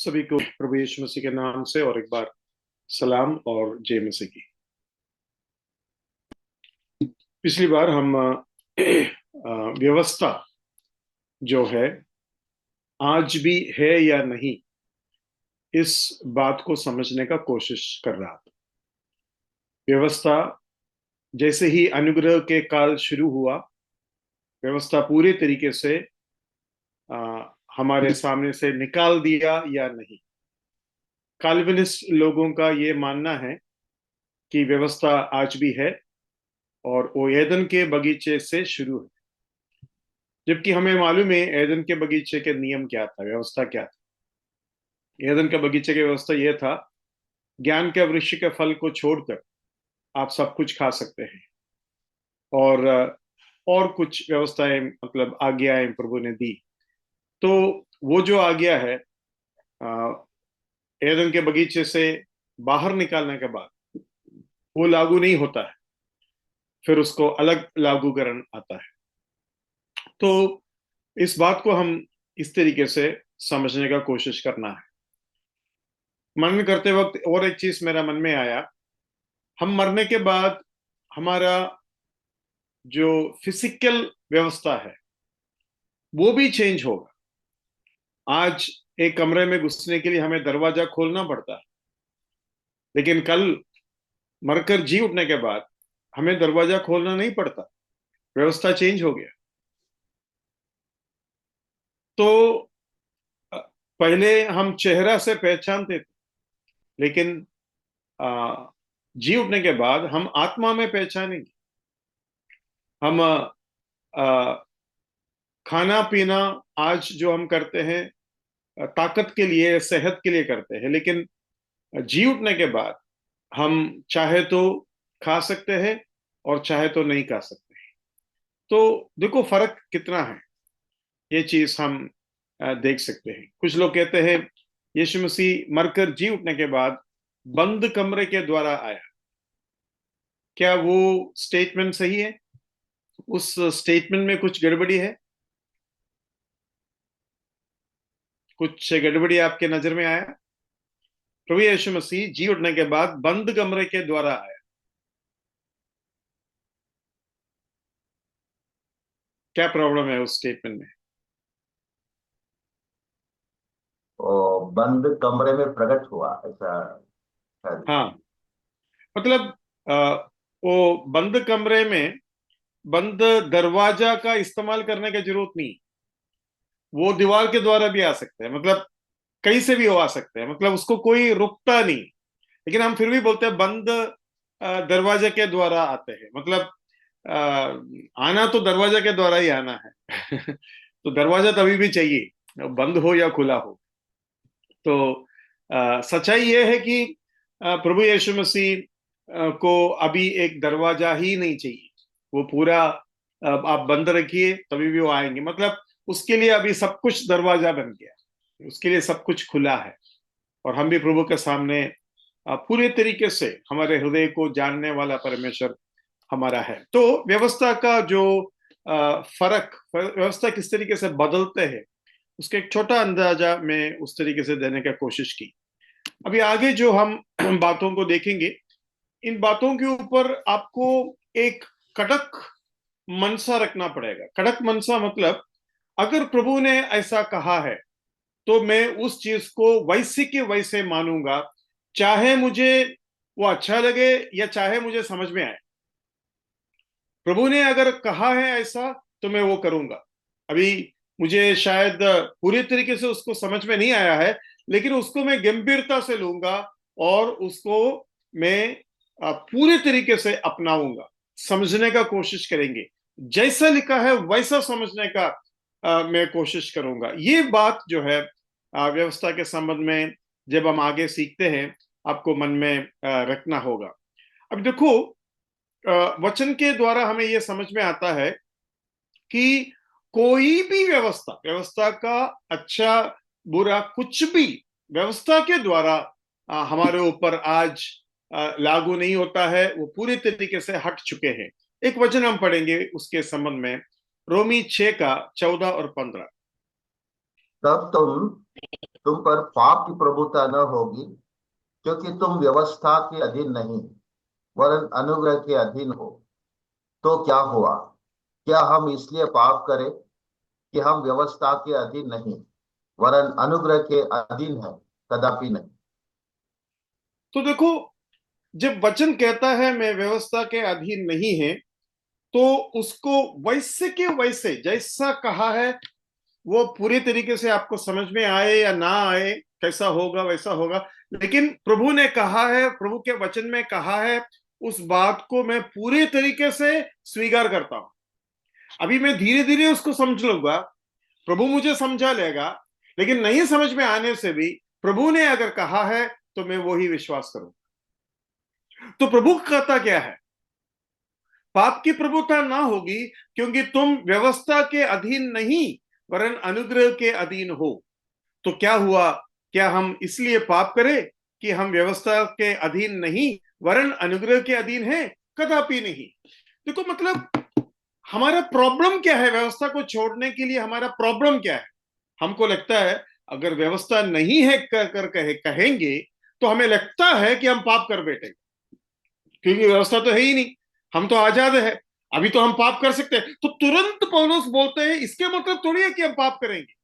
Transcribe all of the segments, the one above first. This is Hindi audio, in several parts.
सभी को प्रभु यीशु मसीह के नाम से और एक बार सलाम और जय मसीह की। पिछली बार हम व्यवस्था जो है आज भी है या नहीं, इस बात को समझने का कोशिश कर रहा था। व्यवस्था जैसे ही अनुग्रह के काल शुरू हुआ, व्यवस्था पूरे तरीके से हमारे सामने से निकाल दिया या नहीं। काल्विनिस्ट लोगों का ये मानना है कि व्यवस्था आज भी है और वो एदन के बगीचे से शुरू है, जबकि हमें मालूम है एदन के बगीचे के नियम क्या था, व्यवस्था क्या था। एदन के बगीचे की व्यवस्था यह था, ज्ञान के वृक्ष के फल को छोड़कर आप सब कुछ खा सकते हैं। और कुछ व्यवस्थाएं, मतलब आज्ञाएं प्रभु ने दी। तो वो जो आज्ञा है एदन के बगीचे से बाहर निकालने के बाद वो लागू नहीं होता है, फिर उसको अलग लागूकरण आता है। तो इस बात को हम इस तरीके से समझने का कोशिश करना है। मनन करते वक्त और एक चीज मेरा मन में आया, हम मरने के बाद हमारा जो फिजिकल व्यवस्था है वो भी चेंज होगा। आज एक कमरे में घुसने के लिए हमें दरवाजा खोलना पड़ता है, लेकिन कल मरकर जी उठने के बाद हमें दरवाजा खोलना नहीं पड़ता, व्यवस्था चेंज हो गया। तो पहले हम चेहरा से पहचानते थे, लेकिन जी उठने के बाद हम आत्मा में पहचानेंगे। हम खाना पीना आज जो हम करते हैं ताकत के लिए, सेहत के लिए करते हैं, लेकिन जी उठने के बाद हम चाहे तो खा सकते हैं और चाहे तो नहीं खा सकते हैं। तो देखो फर्क कितना है, ये चीज हम देख सकते हैं। कुछ लोग कहते हैं यीशु मसीह मरकर जी उठने के बाद बंद कमरे के द्वारा आया। क्या वो स्टेटमेंट सही है? उस स्टेटमेंट में कुछ गड़बड़ी है? कुछ गड़बड़ी आपके नजर में आया? प्रभु यीशु मसीह जी उठने के बाद बंद कमरे के द्वारा आया, क्या प्रॉब्लम है उस स्टेटमेंट में? वो बंद कमरे में प्रकट हुआ ऐसा शायद। हाँ, मतलब वो बंद कमरे में बंद दरवाजा का इस्तेमाल करने की जरूरत नहीं। वो दीवार के द्वारा भी आ सकते हैं, मतलब कहीं से भी वो आ सकते हैं, मतलब उसको कोई रुकता नहीं। लेकिन हम फिर भी बोलते हैं बंद दरवाजे के द्वारा आते हैं, मतलब आना तो दरवाजा के द्वारा ही आना है। तो दरवाजा तभी भी चाहिए, बंद हो या खुला हो। तो सच्चाई ये है कि प्रभु यीशु मसीह को अभी एक दरवाजा ही नहीं चाहिए। वो पूरा आप बंद रखिए तभी भी वो आएंगे, मतलब उसके लिए अभी सब कुछ दरवाजा बन गया, उसके लिए सब कुछ खुला है। और हम भी प्रभु के सामने पूरे तरीके से हमारे हृदय को जानने वाला परमेश्वर हमारा है। तो व्यवस्था का जो फर्क, व्यवस्था किस तरीके से बदलते हैं, उसका एक छोटा अंदाजा मैं उस तरीके से देने की कोशिश की। अभी आगे जो हम बातों को देखेंगे, इन बातों के ऊपर आपको एक कड़क मनसा रखना पड़ेगा। कड़क मनसा मतलब अगर प्रभु ने ऐसा कहा है तो मैं उस चीज को वैसे के वैसे मानूंगा, चाहे मुझे वो अच्छा लगे या चाहे मुझे समझ में आए। प्रभु ने अगर कहा है ऐसा तो मैं वो करूंगा। अभी मुझे शायद पूरी तरीके से उसको समझ में नहीं आया है, लेकिन उसको मैं गंभीरता से लूंगा और उसको मैं पूरे तरीके से अपनाऊंगा। समझने का कोशिश करेंगे, जैसा लिखा है वैसा समझने का मैं कोशिश करूंगा। ये बात जो है व्यवस्था के संबंध में जब हम आगे सीखते हैं, आपको मन में रखना होगा। अब देखो, वचन के द्वारा हमें यह समझ में आता है कि कोई भी व्यवस्था, व्यवस्था का अच्छा बुरा कुछ भी व्यवस्था के द्वारा हमारे ऊपर आज लागू नहीं होता है, वो पूरी तरीके से हट चुके हैं। एक वचन हम पढ़ेंगे उसके संबंध में, रोमी 6 का 14 और 15। तब तुम पर पाप की प्रभुता न होगी, क्योंकि तुम व्यवस्था के अधीन नहीं वरन अनुग्रह के अधीन हो। तो क्या हुआ? क्या हम इसलिए पाप करें कि हम व्यवस्था के अधीन नहीं वरन अनुग्रह के अधीन है? कदापि नहीं। तो देखो, जब वचन कहता है मैं व्यवस्था के अधीन नहीं है, तो उसको वैसे के वैसे जैसा कहा है वो पूरे तरीके से आपको समझ में आए या ना आए, कैसा होगा वैसा होगा, लेकिन प्रभु ने कहा है, प्रभु के वचन में कहा है, उस बात को मैं पूरे तरीके से स्वीकार करता हूं। अभी मैं धीरे धीरे उसको समझ लूंगा, प्रभु मुझे समझा लेगा, लेकिन नहीं समझ में आने से भी प्रभु ने अगर कहा है तो मैं वो ही विश्वास करूं। तो प्रभु कहता क्या है? पाप की प्रभुता ना होगी, क्योंकि तुम व्यवस्था के अधीन नहीं वरन अनुग्रह के अधीन हो। तो क्या हुआ? क्या हम इसलिए पाप करें कि हम व्यवस्था के अधीन नहीं वरन अनुग्रह के अधीन हैं? कदापि नहीं। देखो, मतलब हमारा प्रॉब्लम क्या है? व्यवस्था को छोड़ने के लिए हमारा प्रॉब्लम क्या है? हमको लगता है अगर व्यवस्था नहीं है कहेंगे तो हमें लगता है कि हम पाप कर बैठेंगे, क्योंकि व्यवस्था तो है ही नहीं, हम तो आजाद है, अभी तो हम पाप कर सकते हैं। तो तुरंत पौलुस बोलते हैं इसके मतलब थोड़ी है कि हम पाप करेंगे,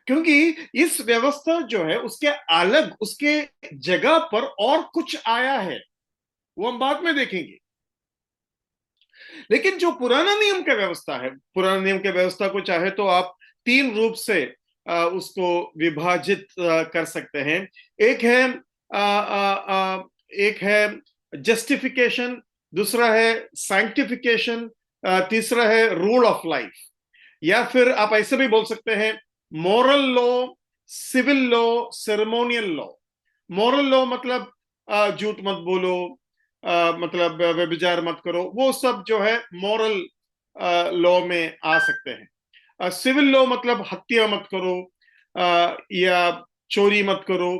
क्योंकि इस व्यवस्था जो है उसके अलग, उसके जगह पर और कुछ आया है, वो हम बाद में देखेंगे। लेकिन जो पुराना नियम का व्यवस्था है, पुराना नियम के व्यवस्था को चाहे तो आप तीन रूप से उसको विभाजित कर सकते हैं। एक है एक है जस्टिफिकेशन, दूसरा है सैंक्टिफिकेशन, तीसरा है रूल ऑफ लाइफ। या फिर आप ऐसे भी बोल सकते हैं moral law, civil law, ceremonial law. Moral law मतलब झूठ मत बोलो, मतलब व्यभिचार मत करो, वो सब जो है मॉरल लॉ में आ सकते हैं। सिविल लॉ मतलब हत्या मत करो, या चोरी मत करो,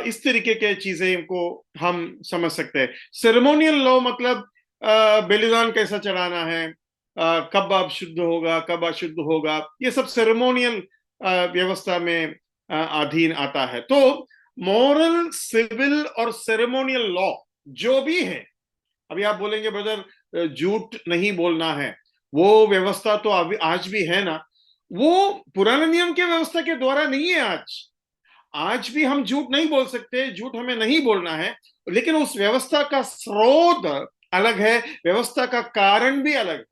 इस तरीके के चीजें को हम समझ सकते हैं। सेरेमोनियल लॉ मतलब बलिदान कैसा चढ़ाना है, कब आप शुद्ध होगा, कब अशुद्ध होगा, ये सब सेरेमोनियल व्यवस्था में अधीन आता है। तो मॉरल, सिविल और सेरेमोनियल लॉ जो भी है, अभी आप बोलेंगे ब्रदर झूठ नहीं बोलना है, वो व्यवस्था तो अभी आज भी है ना। वो पुराने नियम के व्यवस्था के द्वारा नहीं है। आज आज भी हम झूठ नहीं बोल सकते, झूठ हमें नहीं बोलना है, लेकिन उस व्यवस्था का स्रोत अलग है, व्यवस्था का कारण भी अलग है।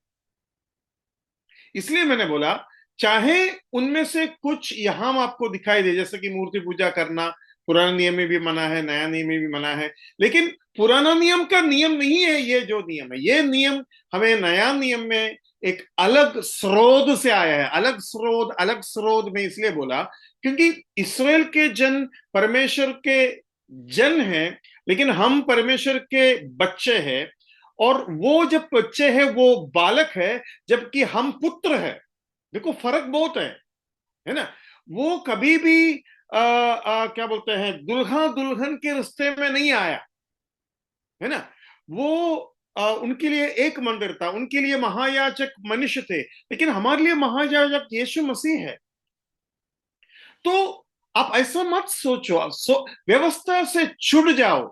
इसलिए मैंने बोला, चाहे उनमें से कुछ यहां आपको दिखाई दे, जैसे कि मूर्ति पूजा करना पुराने नियम में भी मना है, नया नियम में भी मना है, लेकिन पुराना नियम का नियम नहीं है ये जो नियम है। ये नियम हमें नया नियम में एक अलग स्रोत से आया है। अलग स्रोत, अलग स्रोत में इसलिए बोला क्योंकि इसराइल के जन परमेश्वर के जन हैं, लेकिन हम परमेश्वर के बच्चे हैं। और वो जब बच्चे हैं वो बालक है, जबकि हम पुत्र है। देखो फर्क बहुत है ना। वो कभी भी क्या बोलते हैं, दुल्हा दुल्हन के रिश्ते में नहीं आया, है ना। वो उनके लिए एक मंदिर था, उनके लिए महायाजक मनुष्य थे, लेकिन हमारे लिए महायाजक यीशु मसीह है। तो आप ऐसा मत सोचो, व्यवस्था से छुट जाओ,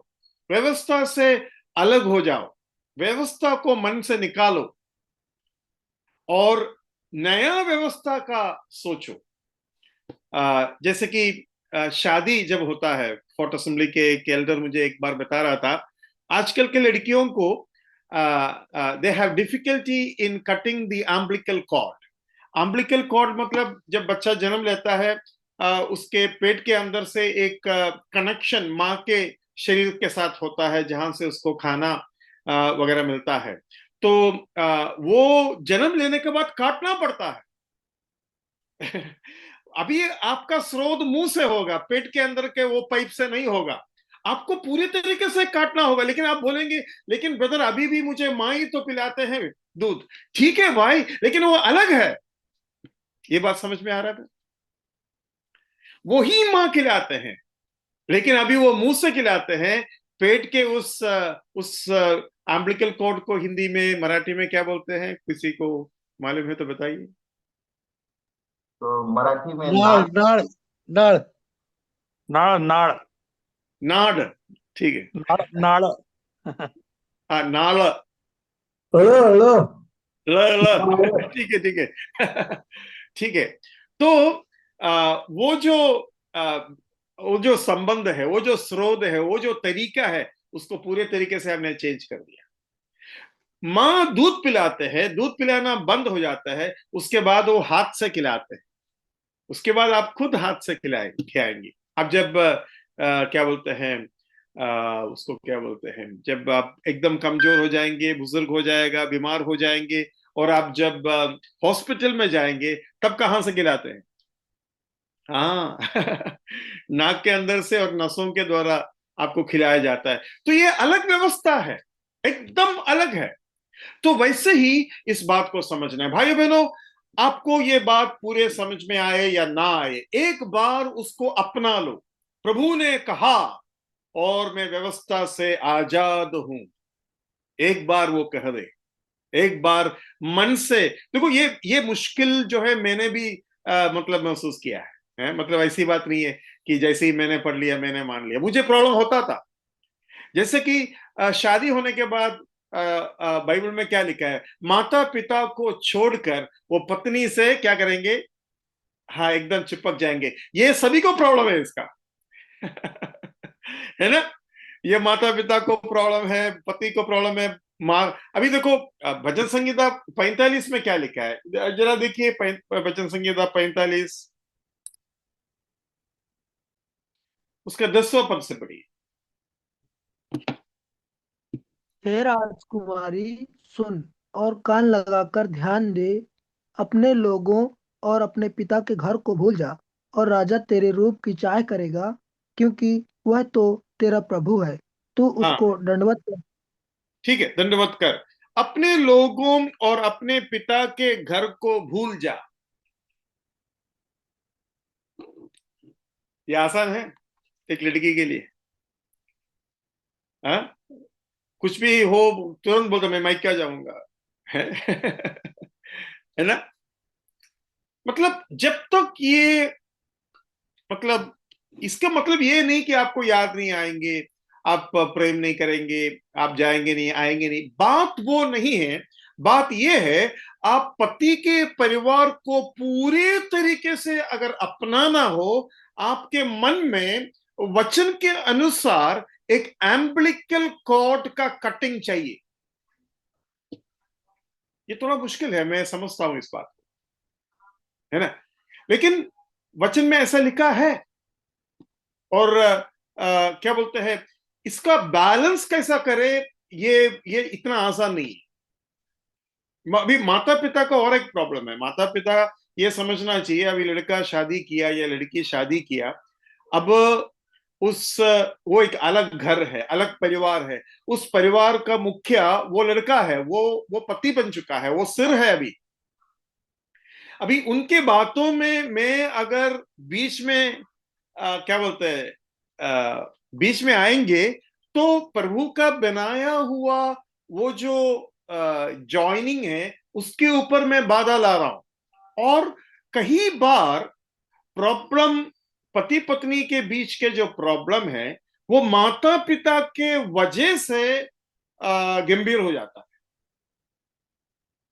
व्यवस्था से अलग हो जाओ, व्यवस्था को मन से निकालो और नया व्यवस्था का सोचो। जैसे कि शादी जब होता है, फोर्ट असेंबली के एक एल्डर मुझे एक बार बता रहा था, आजकल के लड़कियों को they have difficulty in cutting the umbilical cord. Umbilical cord मतलब जब बच्चा जन्म लेता है, उसके पेट के अंदर से एक कनेक्शन माँ के शरीर के साथ होता है, जहां से उसको खाना वगैरह मिलता है। तो वो जन्म लेने के बाद काटना पड़ता है। अभी आपका स्रोत मुंह से होगा, पेट के अंदर के वो पाइप से नहीं होगा, आपको पूरी तरीके से काटना होगा। लेकिन आप बोलेंगे लेकिन ब्रदर अभी भी मुझे माँ ही तो पिलाते हैं दूध। ठीक है भाई, लेकिन वो अलग है। ये बात समझ में आ रहा है? वो ही माँ खिलाते हैं, लेकिन अभी वो मुंह से खिलाते हैं। पेट के उस एम्बिलिकल कॉर्ड को हिंदी में, मराठी में क्या बोलते हैं? किसी को मालूम है तो बताइए। तो मराठी में नाळ नाद। नाळ नाळ नाळ नाळ नाड, ठीक है। नाळ नाळ हाँ, नाल, ळ ळ ल नाळ. ल ठीक है, ठीक है। ठीक है। तो वो जो आ, वो जो संबंध है, वो जो स्रोत है, वो जो तरीका है, उसको पूरे तरीके से हमने चेंज कर दिया। माँ दूध पिलाते हैं, दूध पिलाना बंद हो जाता है, उसके बाद वो हाथ से खिलाते हैं। उसके बाद आप खुद हाथ से खिलाएंगे। अब जब क्या बोलते हैं, उसको क्या बोलते हैं, जब आप एकदम कमजोर हो जाएंगे, बुजुर्ग हो जाएगा, बीमार हो जाएंगे, और आप जब हॉस्पिटल में जाएंगे, तब कहाँ से खिलाते हैं? हाँ। नाक के अंदर से और नसों के द्वारा आपको खिलाया जाता है। तो ये अलग व्यवस्था है, एकदम अलग है। तो वैसे ही इस बात को समझना है भाइयों बहनों। आपको ये बात पूरे समझ में आए या ना आए, एक बार उसको अपना लो। प्रभु ने कहा और मैं व्यवस्था से आजाद हूं, एक बार वो कह दे, एक बार मन से। देखो ये मुश्किल जो है, मैंने भी मतलब महसूस किया है, मतलब ऐसी बात नहीं है कि जैसे ही मैंने पढ़ लिया मैंने मान लिया। मुझे प्रॉब्लम होता था। जैसे कि शादी होने के बाद बाइबल में क्या लिखा है, माता पिता को छोड़कर वो पत्नी से क्या करेंगे? हाँ, एकदम चिपक जाएंगे। ये सभी को प्रॉब्लम है इसका। है ना? ये माता पिता को प्रॉब्लम है, पति को प्रॉब्लम है, माँ। अभी देखो भजन संहिता 45 में क्या लिखा है, जरा देखिए। भजन संहिता 45 उसका 10वां पद से पढ़िए। हे राजकुमारी, सुन और कान लगाकर ध्यान दे। अपने लोगों और अपने पिता के घर को भूल जा, और राजा तेरे रूप की चाह करेगा, क्योंकि वह तो तेरा प्रभु है। तू हाँ, उसको दंडवत कर। ठीक है, दंडवत कर। अपने लोगों और अपने पिता के घर को भूल जा। ये आसान है एक लड़की के लिए? हाँ, कुछ भी हो तुरंत बोलता मैं माइक क्या जाऊंगा। है? है ना? मतलब जब तक ये, मतलब इसका मतलब ये नहीं कि आपको याद नहीं आएंगे, आप प्रेम नहीं करेंगे, आप जाएंगे नहीं, आएंगे नहीं, बात वो नहीं है। बात ये है, आप पति के परिवार को पूरे तरीके से अगर अपनाना हो, आपके मन में वचन के अनुसार एक एम्बिलिकल कॉर्ड का कटिंग चाहिए। ये थोड़ा मुश्किल है, मैं समझता हूं इस बात को, है ना? लेकिन वचन में ऐसा लिखा है। और क्या बोलते हैं, इसका बैलेंस कैसा करे, ये इतना आसान नहीं है। अभी माता पिता का और एक प्रॉब्लम है। माता पिता ये समझना चाहिए, अभी लड़का शादी किया या लड़की शादी किया, अब उस वो एक अलग घर है, अलग परिवार है। उस परिवार का मुखिया वो लड़का है, वो पति बन चुका है, वो सिर है। अभी अभी उनके बातों में मैं अगर बीच में क्या बोलते हैं, बीच में आएंगे, तो प्रभु का बनाया हुआ वो जो जॉइनिंग है, उसके ऊपर मैं बाधा ला रहा हूं। और कई बार प्रॉब्लम, पति पत्नी के बीच के जो प्रॉब्लम है, वो माता पिता के वजह से गंभीर हो जाता है।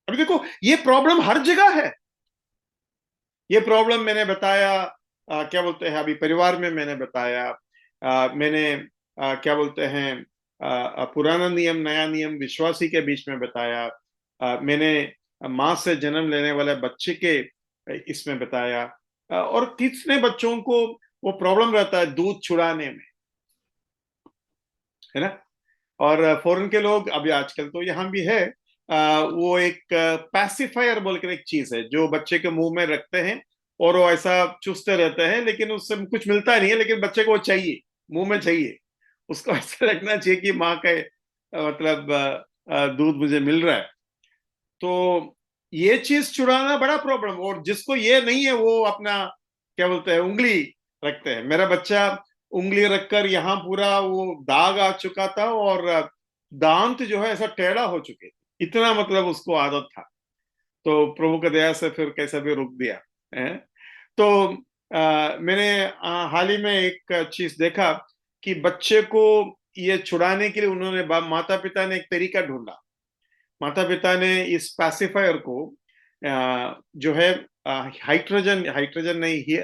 अभी देखो, ये प्रॉब्लम हर जगह है। ये प्रॉब्लम मैंने बताया, क्या बोलते हैं, अभी परिवार में मैंने बताया। मैंने क्या बोलते हैं, पुराना नियम नया नियम विश्वासी के बीच में बताया। मैंने मां से जन्म लेने वाले बच्चे के इसमें बताया। और कितने बच्चों को वो प्रॉब्लम रहता है दूध छुड़ाने में, है ना? और फॉरेन के लोग, अभी आजकल तो यहाँ भी है, वो एक पैसिफायर बोलकर एक चीज है जो बच्चे के मुंह में रखते हैं, और वो ऐसा चूसते रहते हैं, लेकिन उससे कुछ मिलता नहीं है, लेकिन बच्चे को वो चाहिए, मुंह में चाहिए। उसको ऐसा रखना चाहिए कि माँ का मतलब दूध मुझे मिल रहा है। तो ये चीज छुड़ाना बड़ा प्रॉब्लम। और जिसको ये नहीं है, वो अपना क्या बोलते हैं, उंगली रखते हैं। मेरा बच्चा उंगली रखकर यहाँ पूरा वो दाग आ चुका था, और दांत जो है ऐसा टेढ़ा हो चुके थे, इतना मतलब उसको आदत था। तो प्रभु का दया से फिर कैसे भी रुक दिया है। तो मैंने हाल ही में एक चीज देखा कि बच्चे को ये छुड़ाने के लिए उन्होंने माता पिता ने एक तरीका ढूंढा। माता पिता ने इस पैसिफायर को जो है हाइड्रोजन हाइड्रोजन नहीं ही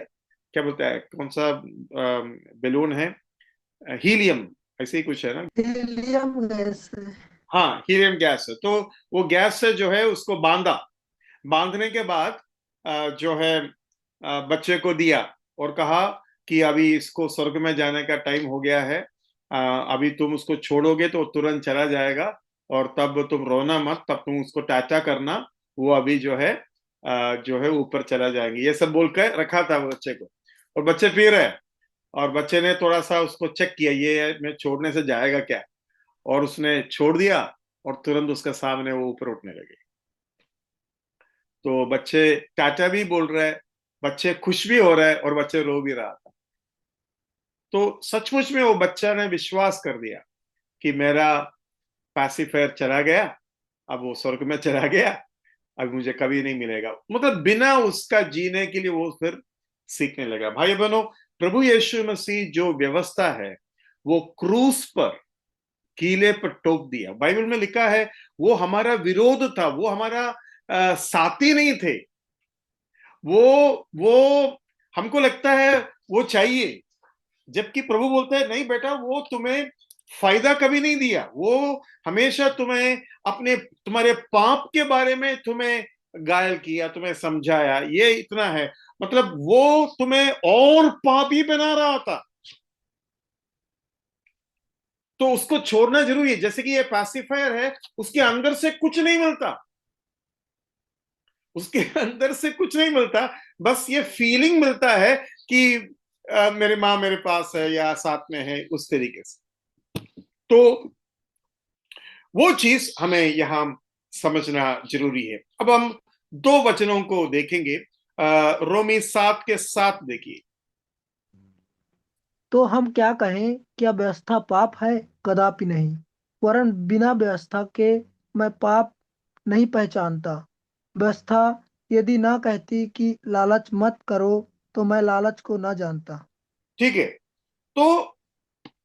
क्या बोलता है, कौन सा बेलून है, हीलियम, ऐसे ही कुछ है ना। हीलियम गैस है। हाँ, हीलियम गैस है। तो वो गैस से जो है उसको बांधा। बांधने के बाद जो है बच्चे को दिया और कहा कि अभी इसको स्वर्ग में जाने का टाइम हो गया है। अभी तुम उसको छोड़ोगे तो तुरंत चला जाएगा, और तब तुम रोना मत, तब तुम उसको टाटा करना, वो अभी जो है ऊपर चला जाएंगे। ये सब बोलकर रखा था बच्चे को, और बच्चे फिर है। और बच्चे ने थोड़ा सा उसको चेक किया, ये मैं छोड़ने से जाएगा क्या, और उसने छोड़ दिया, और तुरंत उसके सामने वो ऊपर उठने लगे। तो बच्चे टाटा भी बोल रहे हैं, बच्चे खुश भी हो रहे हैं, और बच्चे रो भी रहा था। तो सचमुच में वो बच्चा ने विश्वास कर दिया कि मेरा पैसिफायर चला गया, अब वो स्वर्ग में चला गया, अब मुझे कभी नहीं मिलेगा। मतलब बिना उसका जीने के लिए वो फिर सीखने लगा। भाई बहनों, प्रभु यीशु मसीह जो व्यवस्था है वो क्रूस पर, कीले पर टोक दिया। बाइबल में लिखा है वो हमारा विरोध था, वो हमारा साथी नहीं थे। वो हमको लगता है वो चाहिए, जबकि प्रभु बोलते हैं नहीं बेटा, वो तुम्हें फायदा कभी नहीं दिया, वो हमेशा तुम्हें तुम्हारे पाप के बारे में तुम्हें घायल किया, तुम्हें समझाया, ये इतना है। मतलब वो तुम्हें और पापी बना रहा था, तो उसको छोड़ना जरूरी है। जैसे कि ये पैसिफायर है, उसके अंदर से कुछ नहीं मिलता, उसके अंदर से कुछ नहीं मिलता, बस ये फीलिंग मिलता है कि मेरे माँ मेरे पास है या साथ में है, उस तरीके से। तो वो चीज हमें यहां समझना जरूरी है। अब हम दो वचनों को देखेंगे। रोमी 7:7 देखिए। तो हम क्या कहें? क्या व्यवस्था पाप है? कदापि नहीं। वरन बिना व्यवस्था के मैं पाप नहीं पहचानता। व्यवस्था यदि ना कहती कि लालच मत करो, तो मैं लालच को ना जानता। ठीक है, तो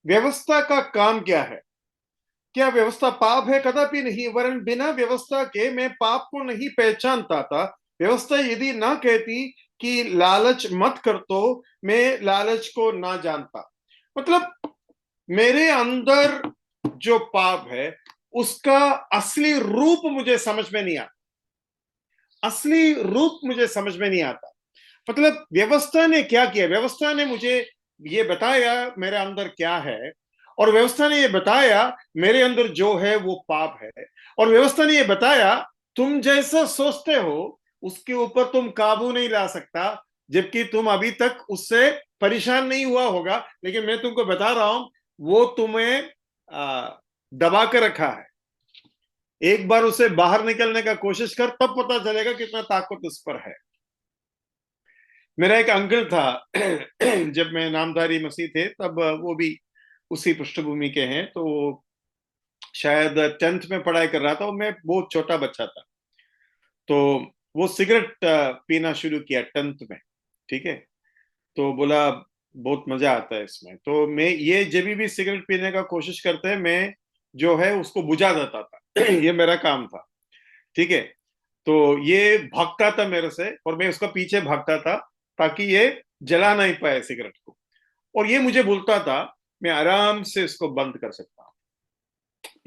व्यवस्था का काम क्या है? क्या व्यवस्था पाप है? कदापि नहीं। वरन बिना व्यवस्था के मैं पाप को नहीं पहचानता था। व्यवस्था यदि ना कहती कि लालच मत कर, तो मैं लालच को ना जानता। मतलब मेरे अंदर जो पाप है उसका असली रूप मुझे समझ में नहीं आता, असली रूप मुझे समझ में नहीं आता। मतलब व्यवस्था ने क्या किया? व्यवस्था ने मुझे ये बताया मेरे अंदर क्या है, और व्यवस्था ने ये बताया मेरे अंदर जो है वो पाप है, और व्यवस्था ने ये बताया तुम जैसा सोचते हो उसके ऊपर तुम काबू नहीं ला सकता, जबकि तुम अभी तक उससे परेशान नहीं हुआ होगा, लेकिन मैं तुमको बता रहा हूं वो तुम्हें दबा कर रखा है। एक बार उसे बाहर निकलने का कोशिश कर, तब पता चलेगा कितना ताकत उस पर है। मेरा एक अंकल था जब मैं नामधारी मसीह थे तब, वो भी उसी पृष्ठभूमि के हैं। तो शायद 10th में पढ़ाई कर रहा था, और मैं बहुत छोटा बच्चा था। तो वो सिगरेट पीना शुरू किया 10th में। ठीक है, तो बोला बहुत मजा आता है इसमें। तो मैं ये जब भी सिगरेट पीने का कोशिश करते हैं, मैं जो है उसको बुझा देता था ये मेरा काम था। ठीक है, तो ये भागता था मेरे से, और मैं उसका पीछे भागता था ताकि ये जला नहीं पाए सिगरेट को। और ये मुझे बोलता था मैं आराम से इसको बंद कर सकता हूँ,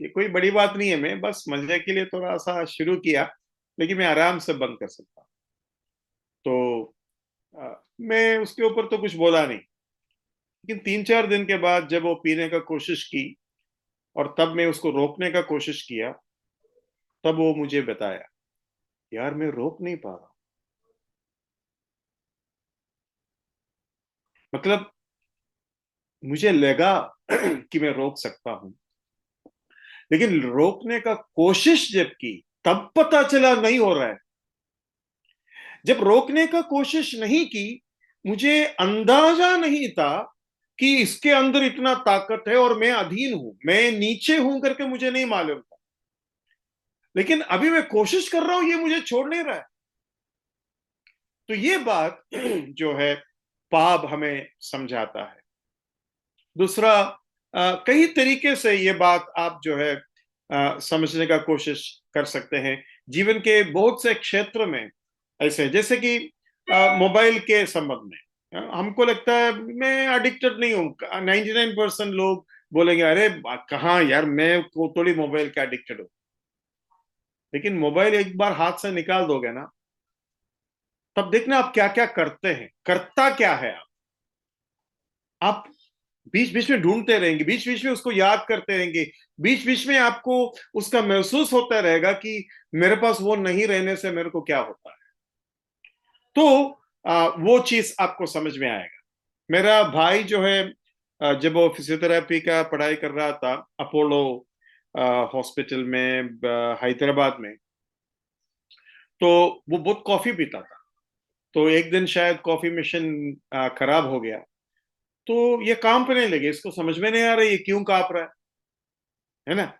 ये कोई बड़ी बात नहीं है, मैं बस मजे के लिए थोड़ा सा शुरू किया, लेकिन मैं आराम से बंद कर सकता हूँ। तो मैं उसके ऊपर तो कुछ बोला नहीं। लेकिन 3-4 दिन के बाद जब वो पीने का कोशिश की, और तब मैं उसको रोकने का कोशिश किया, तब वो मुझे बताया यार मैं रोक नहीं पा रहा। मतलब मुझे लगा कि मैं रोक सकता हूं, लेकिन रोकने का कोशिश जब की, तब पता चला नहीं हो रहा है। जब रोकने का कोशिश नहीं की, मुझे अंदाजा नहीं था कि इसके अंदर इतना ताकत है, और मैं अधीन हूं, मैं नीचे हूं करके मुझे नहीं मालूम था। लेकिन अभी मैं कोशिश कर रहा हूं, ये मुझे छोड़ नहीं रहा है। तो ये बात जो है पाप हमें समझाता है। दूसरा, कई तरीके से ये बात आप जो है समझने का कोशिश कर सकते हैं। जीवन के बहुत से क्षेत्र में ऐसे, जैसे कि मोबाइल के संबंध में, हमको लगता है मैं एडिक्टेड नहीं हूं। 99% लोग बोलेंगे अरे कहाँ यार, मैं थोड़ी मोबाइल का एडिक्टेड हूं। लेकिन मोबाइल एक बार हाथ से निकाल दोगे ना, तब देखना आप क्या क्या करते हैं, करता क्या है आप बीच बीच में ढूंढते रहेंगे, बीच बीच में उसको याद करते रहेंगे, बीच बीच में आपको उसका महसूस होता रहेगा कि मेरे पास वो नहीं रहने से मेरे को क्या होता है। तो वो चीज आपको समझ में आएगा। मेरा भाई जो है, जब वो फिजियोथेरेपी का पढ़ाई कर रहा था अपोलो हॉस्पिटल में हैदराबाद में, तो वो बहुत कॉफी पीता था। तो एक दिन शायद कॉफी मशीन खराब हो गया, तो ये कांपने लगे। इसको समझ में नहीं आ रहा ये क्यों कांप रहा है ना।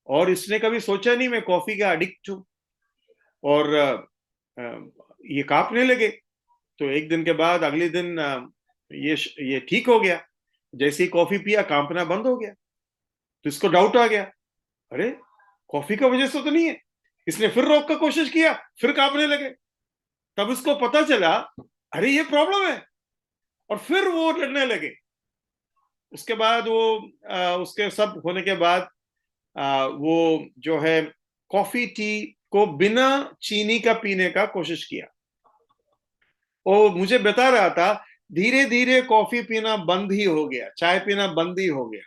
और इसने कभी सोचा नहीं मैं कॉफी का एडिक्ट हूं, और ये कांपने लगे। तो एक दिन के बाद अगले दिन ये ठीक हो गया। जैसे ही कॉफी पिया कांपना बंद हो गया। तो इसको डाउट आ गया, अरे कॉफी का वजह से तो नहीं है। इसने फिर रोक का कोशिश किया, फिर कांपने लगे। तब इसको पता चला अरे ये प्रॉब्लम है, और फिर वो लड़ने लगे। उसके बाद वो उसके सब होने के बाद वो जो है कॉफी टी को बिना चीनी का पीने का कोशिश किया। वो मुझे बता रहा था धीरे धीरे कॉफी पीना बंद ही हो गया, चाय पीना बंद ही हो गया।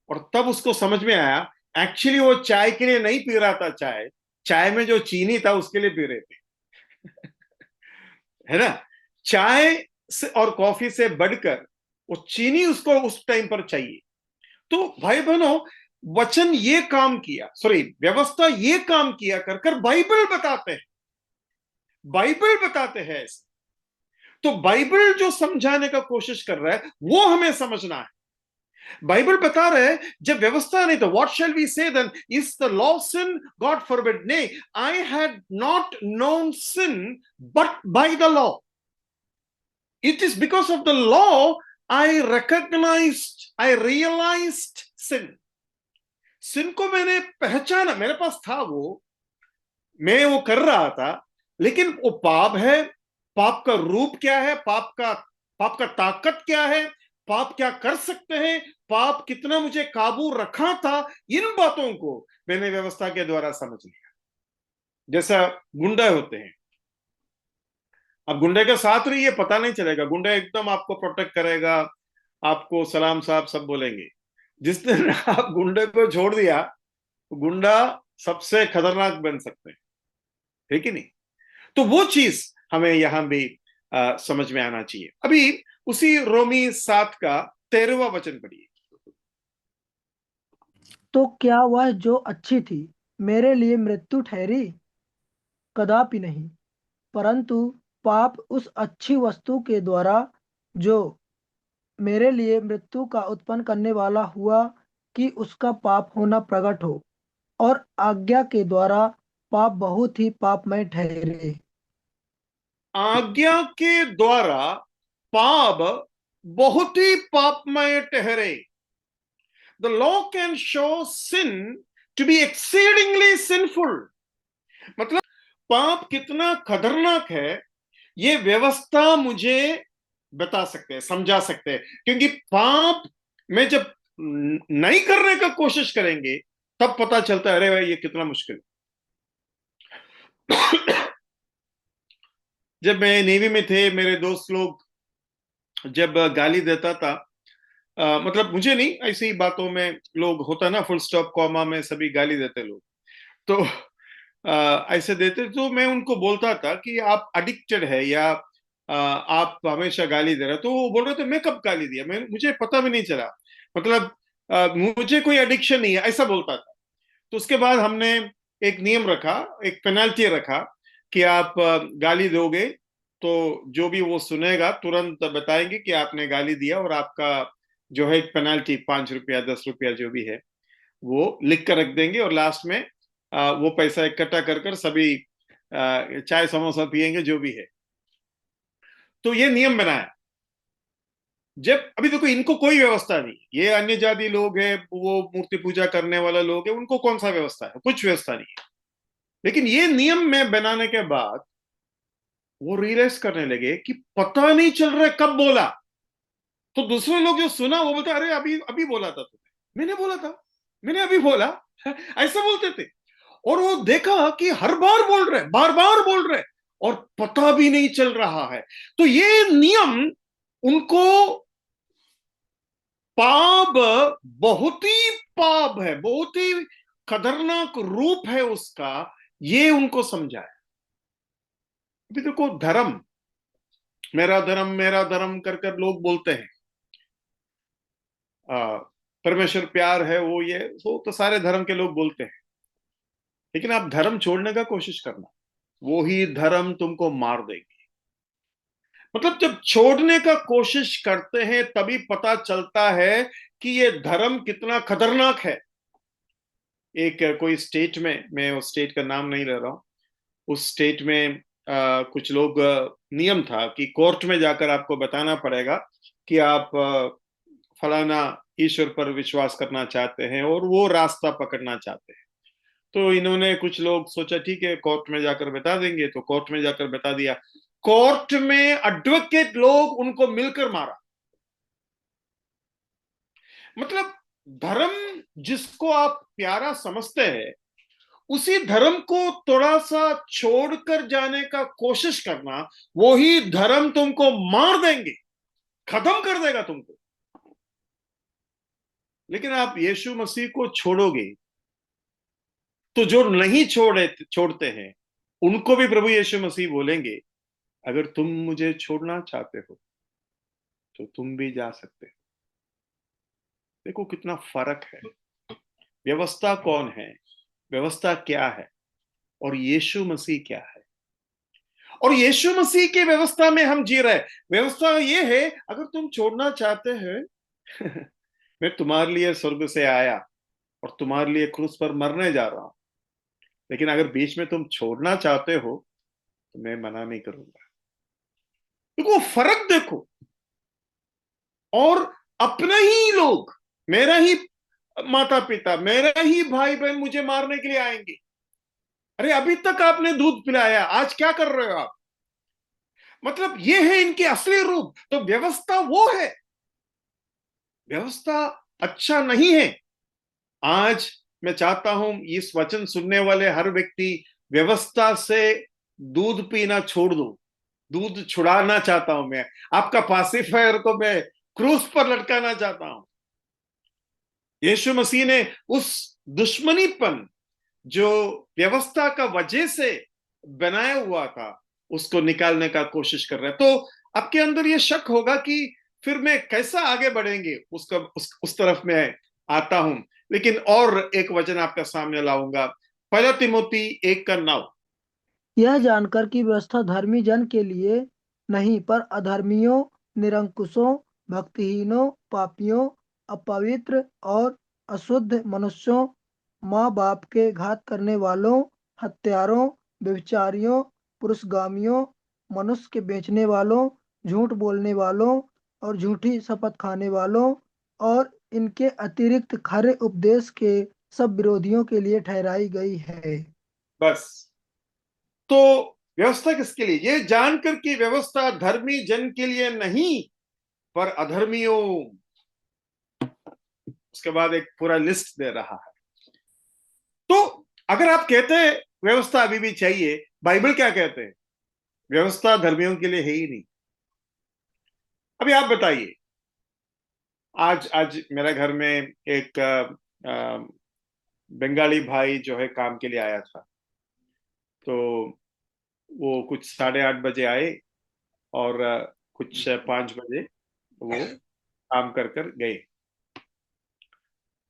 और तब उसको समझ में आया एक्चुअली वो चाय के लिए नहीं पी रहा था, चाय चाय में जो चीनी था उसके लिए पी रहे थे। है ना। चाय से और कॉफी से बढ़कर वो चीनी उसको उस टाइम पर चाहिए। तो भाई बहनों, वचन ये काम किया, सॉरी व्यवस्था ये काम किया कर कर बाइबल बताते हैं, बाइबल बताते हैं ऐसे। तो बाइबल जो समझाने का कोशिश कर रहा है वो हमें समझना है। बाइबल बता रहे हैं जब व्यवस्था नहीं तो what shall we say then, is the law sin? God forbid. Nay I had not known sin but by the law. It is because of the law I recognised, I realised sin. Sin को मैंने पहचाना, मेरे पास था वो, मैं वो कर रहा था। लेकिन वो पाप है। पाप का रूप क्या है, पाप का ताकत क्या है, पाप क्या कर सकते हैं, पाप कितना मुझे काबू रखा था, इन बातों को मैंने व्यवस्था के द्वारा समझ लिया। जैसा गुंडा होते हैं, अब गुंडे के साथ रहिए पता नहीं चलेगा, गुंडा एकदम आपको प्रोटेक्ट करेगा, आपको सलाम साहब सब बोलेंगे। जिस दिन आप गुंडे को छोड़ दिया, गुंडा सबसे खतरनाक बन सकते हैं, ठीक है नहीं। तो वो चीज हमें यहां भी समझ में आना चाहिए। अभी उसी रोमी 7 का 13वां वचन पढ़िए। तो क्या वह जो अच्छी थी मेरे लिए मृत्यु ठहरी? कदापि नहीं। परंतु पाप उस अच्छी वस्तु के द्वारा जो मेरे लिए मृत्यु का उत्पन्न करने वाला हुआ, कि उसका पाप होना प्रकट हो, और आज्ञा के द्वारा पाप बहुत ही पापमय ठहरे। आज्ञा के द्वारा पाप बहुत ही पापमय ठहरे। The law can show sin to be exceedingly sinful. मतलब पाप कितना खतरनाक है ये व्यवस्था मुझे बता सकते हैं, समझा सकते हैं। क्योंकि पाप में जब नहीं करने का कोशिश करेंगे तब पता चलता है अरे भाई ये कितना मुश्किल है। जब मैं नेवी में थे, मेरे दोस्त लोग जब गाली देता था, मतलब मुझे नहीं, ऐसी बातों में लोग होता ना, फुल स्टॉप कॉमा में सभी गाली देते लोग। तो ऐसे देते तो मैं उनको बोलता था कि आप एडिक्टेड है या आप हमेशा गाली दे रहे। तो वो बोल रहे थे मैं कब गाली दिया, मैं मुझे पता भी नहीं चला, मतलब मुझे कोई एडिक्शन नहीं है, ऐसा बोलता था। तो उसके बाद हमने एक नियम रखा, एक पेनल्टी रखा कि आप गाली दोगे तो जो भी वो सुनेगा तुरंत बताएंगे कि आपने गाली दिया, और आपका जो है पेनल्टी 5 रुपया 10 रुपया जो भी है वो लिख कर रख देंगे। और लास्ट में वो पैसा इकट्ठा कर कर सभी चाय समोसा पियेंगे जो भी है। तो ये नियम बनाया। जब अभी देखो इनको कोई व्यवस्था नहीं, ये अन्य जाति लोग हैं, वो मूर्ति पूजा करने वाला लोग है, उनको कौन सा व्यवस्था है? कुछ व्यवस्था नहीं है। लेकिन ये नियम में बनाने के बाद वो रियलाइज करने लगे कि पता नहीं चल रहा है कब बोला। तो दूसरे लोग जो सुना वो बोलते, अरे अभी अभी बोला था तुमने, मैंने बोला था, मैंने अभी बोला। ऐसा बोलते थे। और वो देखा कि हर बार बोल रहे, बार बार बोल रहे, और पता भी नहीं चल रहा है। तो ये नियम उनको पाप, बहुत ही पाप है, बहुत ही खतरनाक रूप है उसका, ये उनको समझाया। अभी देखो धर्म, मेरा धर्म कर कर लोग बोलते हैं, परमेश्वर प्यार है, वो ये वो तो सारे धर्म के लोग बोलते हैं। लेकिन आप धर्म छोड़ने का कोशिश करना, वो ही धर्म तुमको मार देगी। मतलब जब छोड़ने का कोशिश करते हैं तभी पता चलता है कि ये धर्म कितना खतरनाक है। एक कोई स्टेट में, मैं उस स्टेट का नाम नहीं ले रहा हूं, उस स्टेट में कुछ लोग, नियम था कि कोर्ट में जाकर आपको बताना पड़ेगा कि आप फलाना ईश्वर पर विश्वास करना चाहते हैं और वो रास्ता पकड़ना चाहते हैं। तो इन्होंने, कुछ लोग सोचा ठीक है कोर्ट में जाकर बता देंगे, तो कोर्ट में जाकर बता दिया। कोर्ट में एडवोकेट लोग उनको मिलकर मारा। मतलब धर्म जिसको आप प्यारा समझते हैं, उसी धर्म को थोड़ा सा छोड़कर जाने का कोशिश करना, वो ही धर्म तुमको मार देंगे, खत्म कर देगा तुमको। लेकिन आप यीशु मसीह को छोड़ोगे तो जो नहीं छोड़ते हैं उनको भी प्रभु यीशु मसीह बोलेंगे, अगर तुम मुझे छोड़ना चाहते हो तो तुम भी जा सकते हो। देखो कितना फर्क है। व्यवस्था कौन है, व्यवस्था क्या है, और यीशु मसीह क्या है। और यीशु मसीह की व्यवस्था में हम जी रहे। व्यवस्था ये है, अगर तुम छोड़ना चाहते हैं मैं तुम्हारे लिए स्वर्ग से आया और तुम्हारे लिए क्रूस पर मरने जा रहा हूं, लेकिन अगर बीच में तुम छोड़ना चाहते हो तो मैं मना नहीं करूंगा। देखो फर्क देखो। और अपने ही लोग, मेरा ही माता पिता, मेरा ही भाई बहन मुझे मारने के लिए आएंगे। अरे अभी तक आपने दूध पिलाया, आज क्या कर रहे हो आप? मतलब ये है इनके असली रूप। तो व्यवस्था वो है, व्यवस्था अच्छा नहीं है। आज मैं चाहता हूं इस वचन सुनने वाले हर व्यक्ति व्यवस्था से दूध पीना छोड़ दो। दूध छुड़ाना चाहता हूं मैं, आपका पासिफायर को मैं क्रूस पर लटकाना चाहता हूं। यीशु मसीह ने उस दुश्मनीपन जो व्यवस्था का वजह से बनाया हुआ था, उसको निकालने का कोशिश कर रहे हैं। तो आपके अंदर ये शक होगा कि फिर मैं कैसा आगे बढ़ेंगे, उसका उस तरफ मैं आता हूं। लेकिन और एक वचन आपका सामने लाऊंगा, 1 तिमोथी 1:9। यह जानकर कि व्यवस्था धर्मी जन के लिए नहीं पर अधर्मियों, निरंकुशों, भक्तिहीनों, पापियों, अपवित्र और अशुद्ध मनुष्यों, माँ बाप के घात करने वालों, हत्यारों, व्यभिचारियों, पुरुषगामियों, मनुष्य के बेचने वालों, झूठ बोलने वालों और झूठी शपथ खाने वालों और इनके अतिरिक्त खरे उपदेश के सब विरोधियों के लिए ठहराई गई है। बस। तो व्यवस्था किसके लिए? ये जानकर कि व्यवस्था धर्मी जन के लिए नहीं पर अधर्मियों। उसके बाद एक पूरा लिस्ट दे रहा है। तो अगर आप कहते हैं व्यवस्था अभी भी चाहिए, बाइबल क्या कहते हैं? व्यवस्था धर्मियों के लिए है ही नहीं। अभी आप बताइए। आज आज मेरे घर में एक बंगाली भाई जो है काम के लिए आया था। तो वो कुछ 8:30 बजे आए और कुछ 5 बजे वो काम कर कर गए।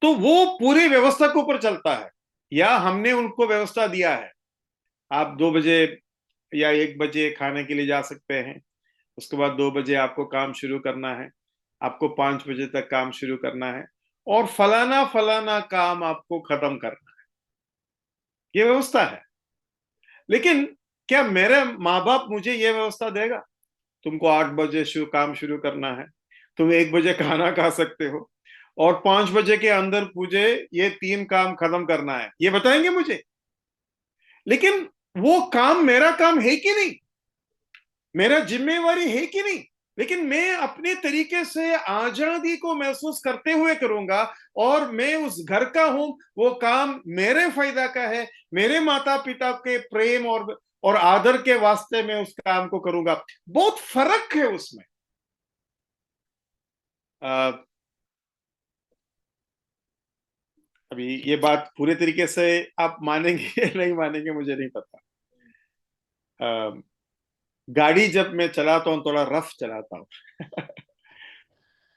तो वो पूरी व्यवस्था के ऊपर चलता है, या हमने उनको व्यवस्था दिया है, आप 2 बजे या 1 बजे खाने के लिए जा सकते हैं, उसके बाद 2 बजे आपको काम शुरू करना है, आपको 5 बजे तक काम शुरू करना है, और फलाना फलाना काम आपको खत्म करना है। ये व्यवस्था है। लेकिन क्या मेरे माँ बाप मुझे ये व्यवस्था देगा? तुमको 8 बजे काम शुरू करना है, तुम 1 बजे खाना खा सकते हो, और 5 बजे के अंदर मुझे ये 3 काम खत्म करना है, ये बताएंगे मुझे। लेकिन वो काम मेरा काम है कि नहीं, मेरा जिम्मेवारी है कि नहीं? लेकिन मैं अपने तरीके से आजादी को महसूस करते हुए करूंगा, और मैं उस घर का हूं, वो काम मेरे फायदा का है, मेरे माता पिता के प्रेम और आदर के वास्ते मैं उस काम को करूंगा। बहुत फर्क है उसमें। अभी ये बात पूरे तरीके से आप मानेंगे या नहीं मानेंगे मुझे नहीं पता। गाड़ी जब मैं चलाता हूँ थोड़ा रफ चलाता हूँ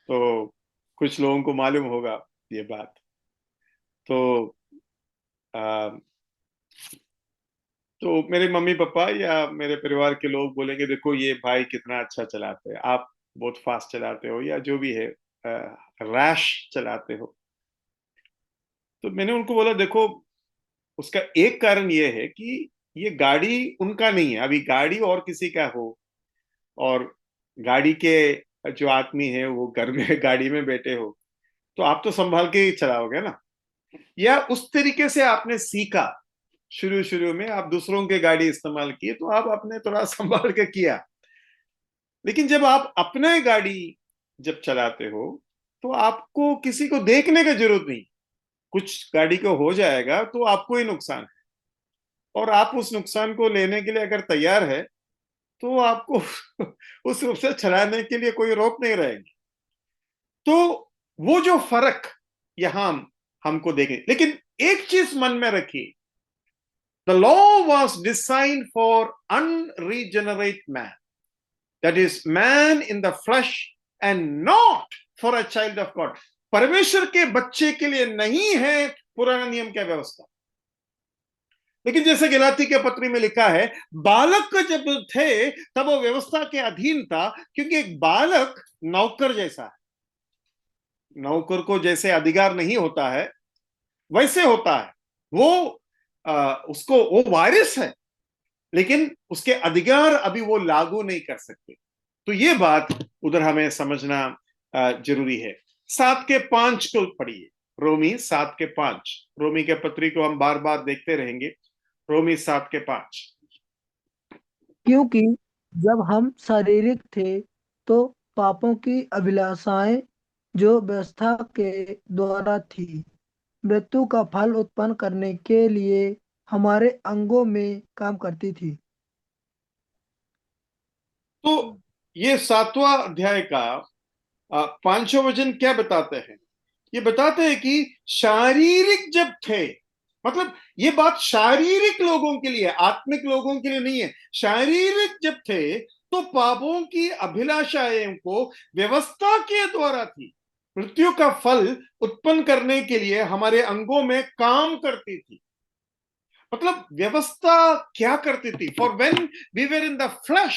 तो कुछ लोगों को मालूम होगा ये बात। तो आ, तो मेरे मम्मी पापा या मेरे परिवार के लोग बोलेंगे, देखो ये भाई कितना अच्छा चलाते हैं, आप बहुत फास्ट चलाते हो, या जो भी है रैश चलाते हो। तो मैंने उनको बोला, देखो उसका एक कारण ये है कि ये गाड़ी उनका नहीं है, अभी गाड़ी और किसी का हो, और गाड़ी के जो आदमी है वो घर में गाड़ी में बैठे हो, तो आप तो संभाल के ही चलाओगे ना, या उस तरीके से आपने सीखा। शुरू शुरू में आप दूसरों के गाड़ी इस्तेमाल किए तो आप अपने थोड़ा संभाल के किया, लेकिन जब आप अपना गाड़ी जब चलाते हो तो आपको किसी को देखने की जरूरत नहीं। कुछ गाड़ी को हो जाएगा तो आपको ही नुकसान है, और आप उस नुकसान को लेने के लिए अगर तैयार है तो आपको उस रूप से चलाने के लिए कोई रोक नहीं रहेगी। तो वो जो फर्क यहां हमको देखें, लेकिन एक चीज मन में रखिए, the law was design for unregenerate man, that is man in the flesh, and not for a child of God. परमेश्वर के बच्चे के लिए नहीं है पुराना नियम की व्यवस्था। लेकिन जैसे गलाती के पत्री में लिखा है, बालक जब थे तब वो व्यवस्था के अधीन था, क्योंकि एक बालक नौकर जैसा है। नौकर को जैसे अधिकार नहीं होता है वैसे होता है, वो उसको वो वारिस है, लेकिन उसके अधिकार अभी वो लागू नहीं कर सकते। तो ये बात उधर हमें समझना जरूरी है। 7 के 5 को पढ़िए, रोमी 7 के 5। रोमी के पत्री को हम बार बार देखते रहेंगे। रोमी 7 के 5। क्योंकि जब हम शारीरिक थे तो पापों की अभिलाषाएं जो व्यवस्था के द्वारा थी, मृत्यु का फल उत्पन्न करने के लिए हमारे अंगों में काम करती थी। तो ये 7वां अध्याय का 5वां वचन क्या बताते हैं? ये बताते हैं कि शारीरिक जब थे, मतलब ये बात शारीरिक लोगों के लिए, आत्मिक लोगों के लिए नहीं है। शारीरिक जब थे तो पापों की अभिलाषाएं को व्यवस्था के द्वारा थी, मृत्यु का फल उत्पन्न करने के लिए हमारे अंगों में काम करती थी। मतलब व्यवस्था क्या करती थी? For when we were in the flesh,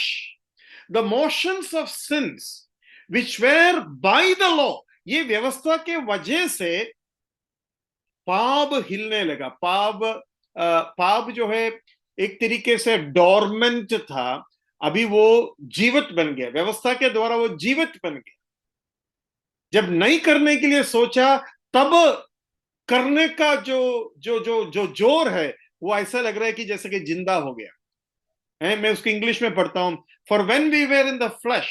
the motions of sins which were by the law, ये व्यवस्था के वजह से पाप हिलने लगा। पाप जो है एक तरीके से डोरमेंट था, अभी वो जीवित बन गया, व्यवस्था के द्वारा वो जीवित बन गया। जब नहीं करने के लिए सोचा तब करने का जो जो जो जो जोर है वो ऐसा लग रहा है कि जैसे कि जिंदा हो गया है। मैं उसको इंग्लिश में पढ़ता हूं। For when we were in the flesh,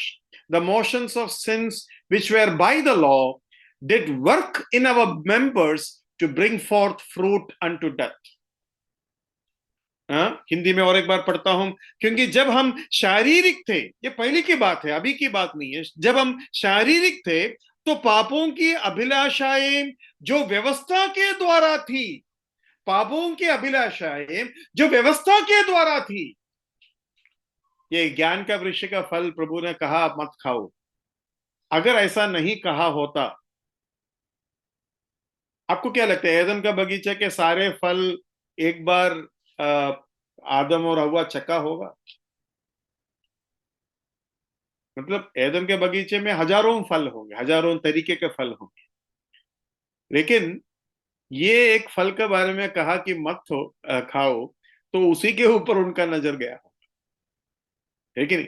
the motions of sins which were by the law did work in our members to bring forth fruit unto death. Hindi में और एक बार पढ़ता हूं। क्योंकि जब हम शारीरिक थे, ये पहले की बात है, अभी की बात नहीं है, जब हम शारीरिक थे तो पापों की अभिलाषाएं जो व्यवस्था के द्वारा थी, पापों की अभिलाषाएं जो व्यवस्था के द्वारा थी, ये ज्ञान का वृक्ष का फल प्रभु ने कहा मत खाओ। अगर ऐसा नहीं कहा होता, आपको क्या लगता है एदन का बगीचे के सारे फल एक बार आदम और हवा चखा होगा? मतलब एदन के बगीचे में हजारों फल होंगे, हजारों तरीके के फल होंगे, लेकिन ये एक फल के बारे में कहा कि मत खाओ, तो उसी के ऊपर उनका नजर गया, है कि नहीं?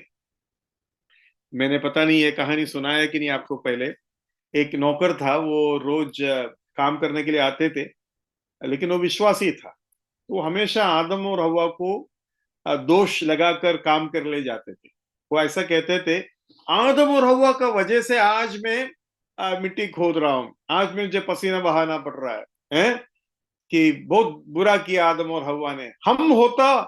मैंने पता नहीं ये कहानी सुनाया कि नहीं आपको पहले। एक नौकर था, वो रोज काम करने के लिए आते थे, लेकिन वो विश्वासी था। तो वो हमेशा आदम और हवा को दोष लगाकर काम कर ले जाते थे। वो ऐसा कहते थे, आदम और हवा का वजह से आज मैं मिट्टी खोद रहा हूं, आज मुझे पसीना बहाना पड़ रहा है, कि बहुत बुरा किया आदम और हवा ने। हम होता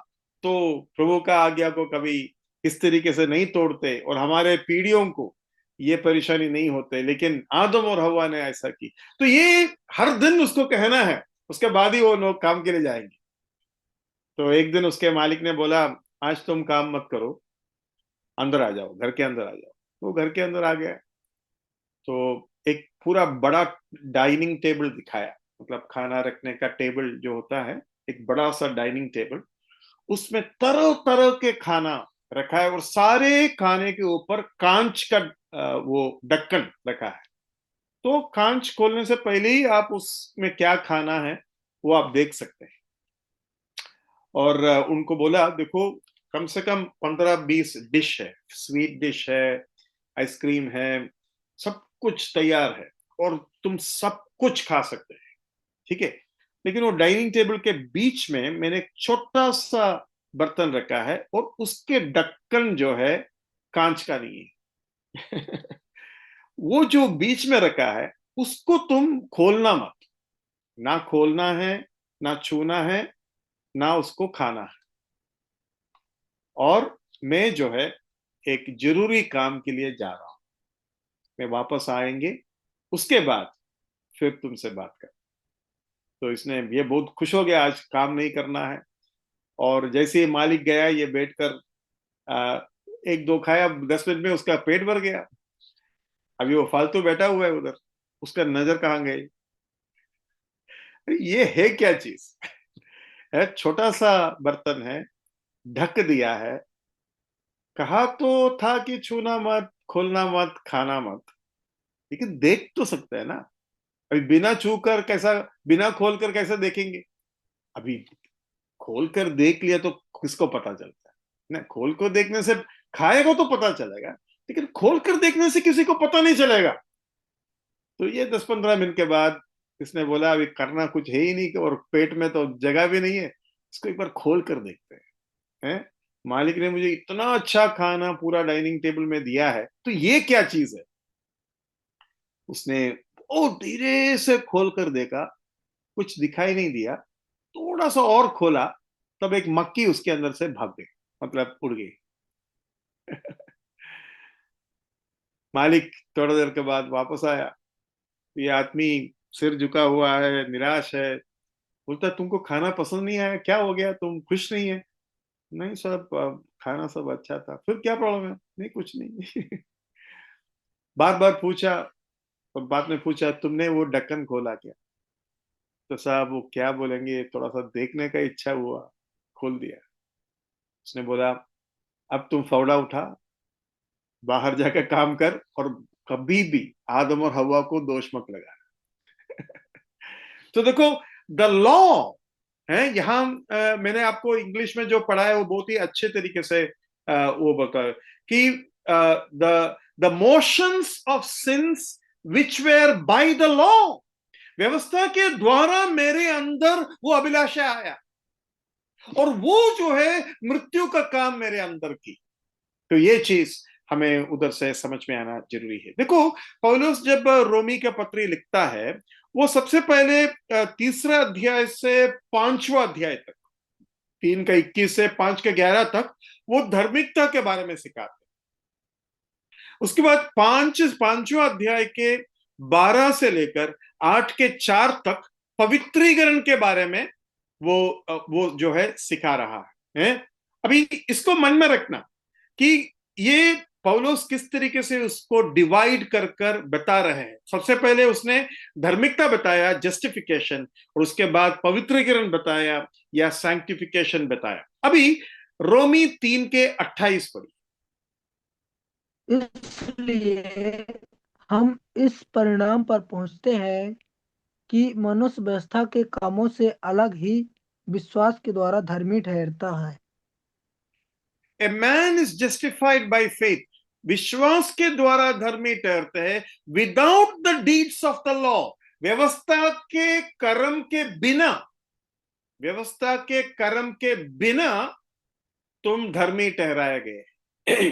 तो प्रभु का आज्ञा को कभी इस तरीके से नहीं तोड़ते और हमारे पीढ़ियों को ये परेशानी नहीं होते, लेकिन आदम और हवा ने ऐसा की। तो ये हर दिन उसको कहना है, उसके बाद ही वो लोग काम के लिए जाएंगे। तो एक दिन उसके मालिक ने बोला, आज तुम काम मत करो, अंदर आ जाओ, घर के अंदर आ जाओ। तो घर के अंदर आ गया। तो एक पूरा बड़ा डाइनिंग टेबल दिखाया, मतलब खाना रखने का टेबल जो होता है, एक बड़ा सा डाइनिंग टेबल, उसमें तरह तरह के खाना रखा है और सारे खाने के ऊपर कांच का वो ढक्कन रखा है। तो कांच खोलने से पहले ही आप उसमें क्या खाना है वो आप देख सकते हैं। और उनको बोला, देखो कम से कम 15-20 डिश है, स्वीट डिश है, आइसक्रीम है, सब कुछ तैयार है और तुम सब कुछ खा सकते हैं, ठीक है। लेकिन वो डाइनिंग टेबल के बीच में मैंने एक छोटा सा बर्तन रखा है और उसके ढक्कन जो है कांच का नहीं है। वो जो बीच में रखा है उसको तुम खोलना मत, ना खोलना है, ना छूना है, ना उसको खाना है। और मैं जो है एक जरूरी काम के लिए जा रहा हूं, मैं वापस आएंगे, उसके बाद फिर तुमसे बात कर। तो इसने, ये बहुत खुश हो गया, आज काम नहीं करना है। और जैसे ही मालिक गया, ये बैठकर आ, एक दो खाया, 10 मिनट में उसका पेट भर गया। अभी वो फालतू बैठा हुआ है उधर, उसका नजर कहाँ गई, ये है क्या चीज है, छोटा सा बर्तन है, ढक दिया है, कहा तो था कि छूना मत, खोलना मत, खाना मत, लेकिन देख तो सकते हैं ना। अभी बिना छू कर कैसा, बिना खोल कर कैसे देखेंगे। अभी खोल कर देख लिया तो किसको पता चलता है ना, खोल कर देखने से खाएगा तो पता चलेगा, लेकिन खोल कर देखने से किसी को पता नहीं चलेगा। तो ये 10-15 मिनट के बाद इसने बोला, अभी करना कुछ है ही नहीं और पेट में तो जगह भी नहीं है, इसको एक बार खोल कर देखते हैं। मालिक ने मुझे इतना अच्छा खाना पूरा डाइनिंग टेबल में दिया है, तो ये क्या चीज है। उसने ओ धीरे से खोल कर देखा, कुछ दिखाई नहीं दिया, थोड़ा सा और खोला, तब एक मक्खी उसके अंदर से भाग गई, मतलब उड़ गई। मालिक थोड़ी देर के बाद वापस आया। ये आदमी सिर झुका हुआ है, निराश है। बोलता, तुमको खाना पसंद नहीं आया, क्या हो गया, तुम खुश नहीं है। नहीं साहब, खाना सब अच्छा था। फिर क्या प्रॉब्लम है, नहीं कुछ नहीं। बार बार पूछा, और बाद में पूछा, तुमने वो ढक्कन खोला क्या। तो साहब वो क्या बोलेंगे, थोड़ा सा देखने का इच्छा हुआ, खोल दिया। उसने बोला, अब तुम फावड़ा उठा, बाहर जाकर काम कर और कभी भी आदम और हवा को दोष मत लगा। तो देखो, द लॉ है यहाँ, मैंने आपको इंग्लिश में जो पढ़ा है वो बहुत ही अच्छे तरीके से वो बता कि the the motions of sins which were by the law, व्यवस्था के द्वारा मेरे अंदर वो अभिलाषा आया और वो जो है मृत्यु का काम मेरे अंदर की। तो ये चीज हमें उधर से समझ में आना जरूरी है। देखो, पौलुस जब रोमी के पत्री लिखता है, वो सबसे पहले तीसरा अध्याय से 5वां अध्याय तक, 3 का 21 से 5 के 11 तक वो धार्मिकता के बारे में सिखाते हैं। उसके बाद 5वां अध्याय के 12 से लेकर 8 के 4 तक पवित्रीकरण के बारे में वो जो है सिखा रहा है। अभी इसको मन में रखना कि ये पौलुस किस तरीके से उसको डिवाइड कर कर बता रहे हैं। सबसे पहले उसने धार्मिकता बताया, जस्टिफिकेशन, और उसके बाद पवित्रीकरण बताया या सैंक्टिफिकेशन बताया। अभी रोमी 3 के 28 पढ़ी। इसलिए हम इस परिणाम पर पहुंचते हैं कि मनुष्य व्यवस्था के कामों से अलग ही विश्वास के द्वारा धर्मी ठहरता है। A man is justified by faith विश्वास के द्वारा धर्मी ठहरते हैं, without the deeds of the law, व्यवस्था के कर्म के बिना, व्यवस्था के कर्म के बिना तुम धर्मी ठहराए गए।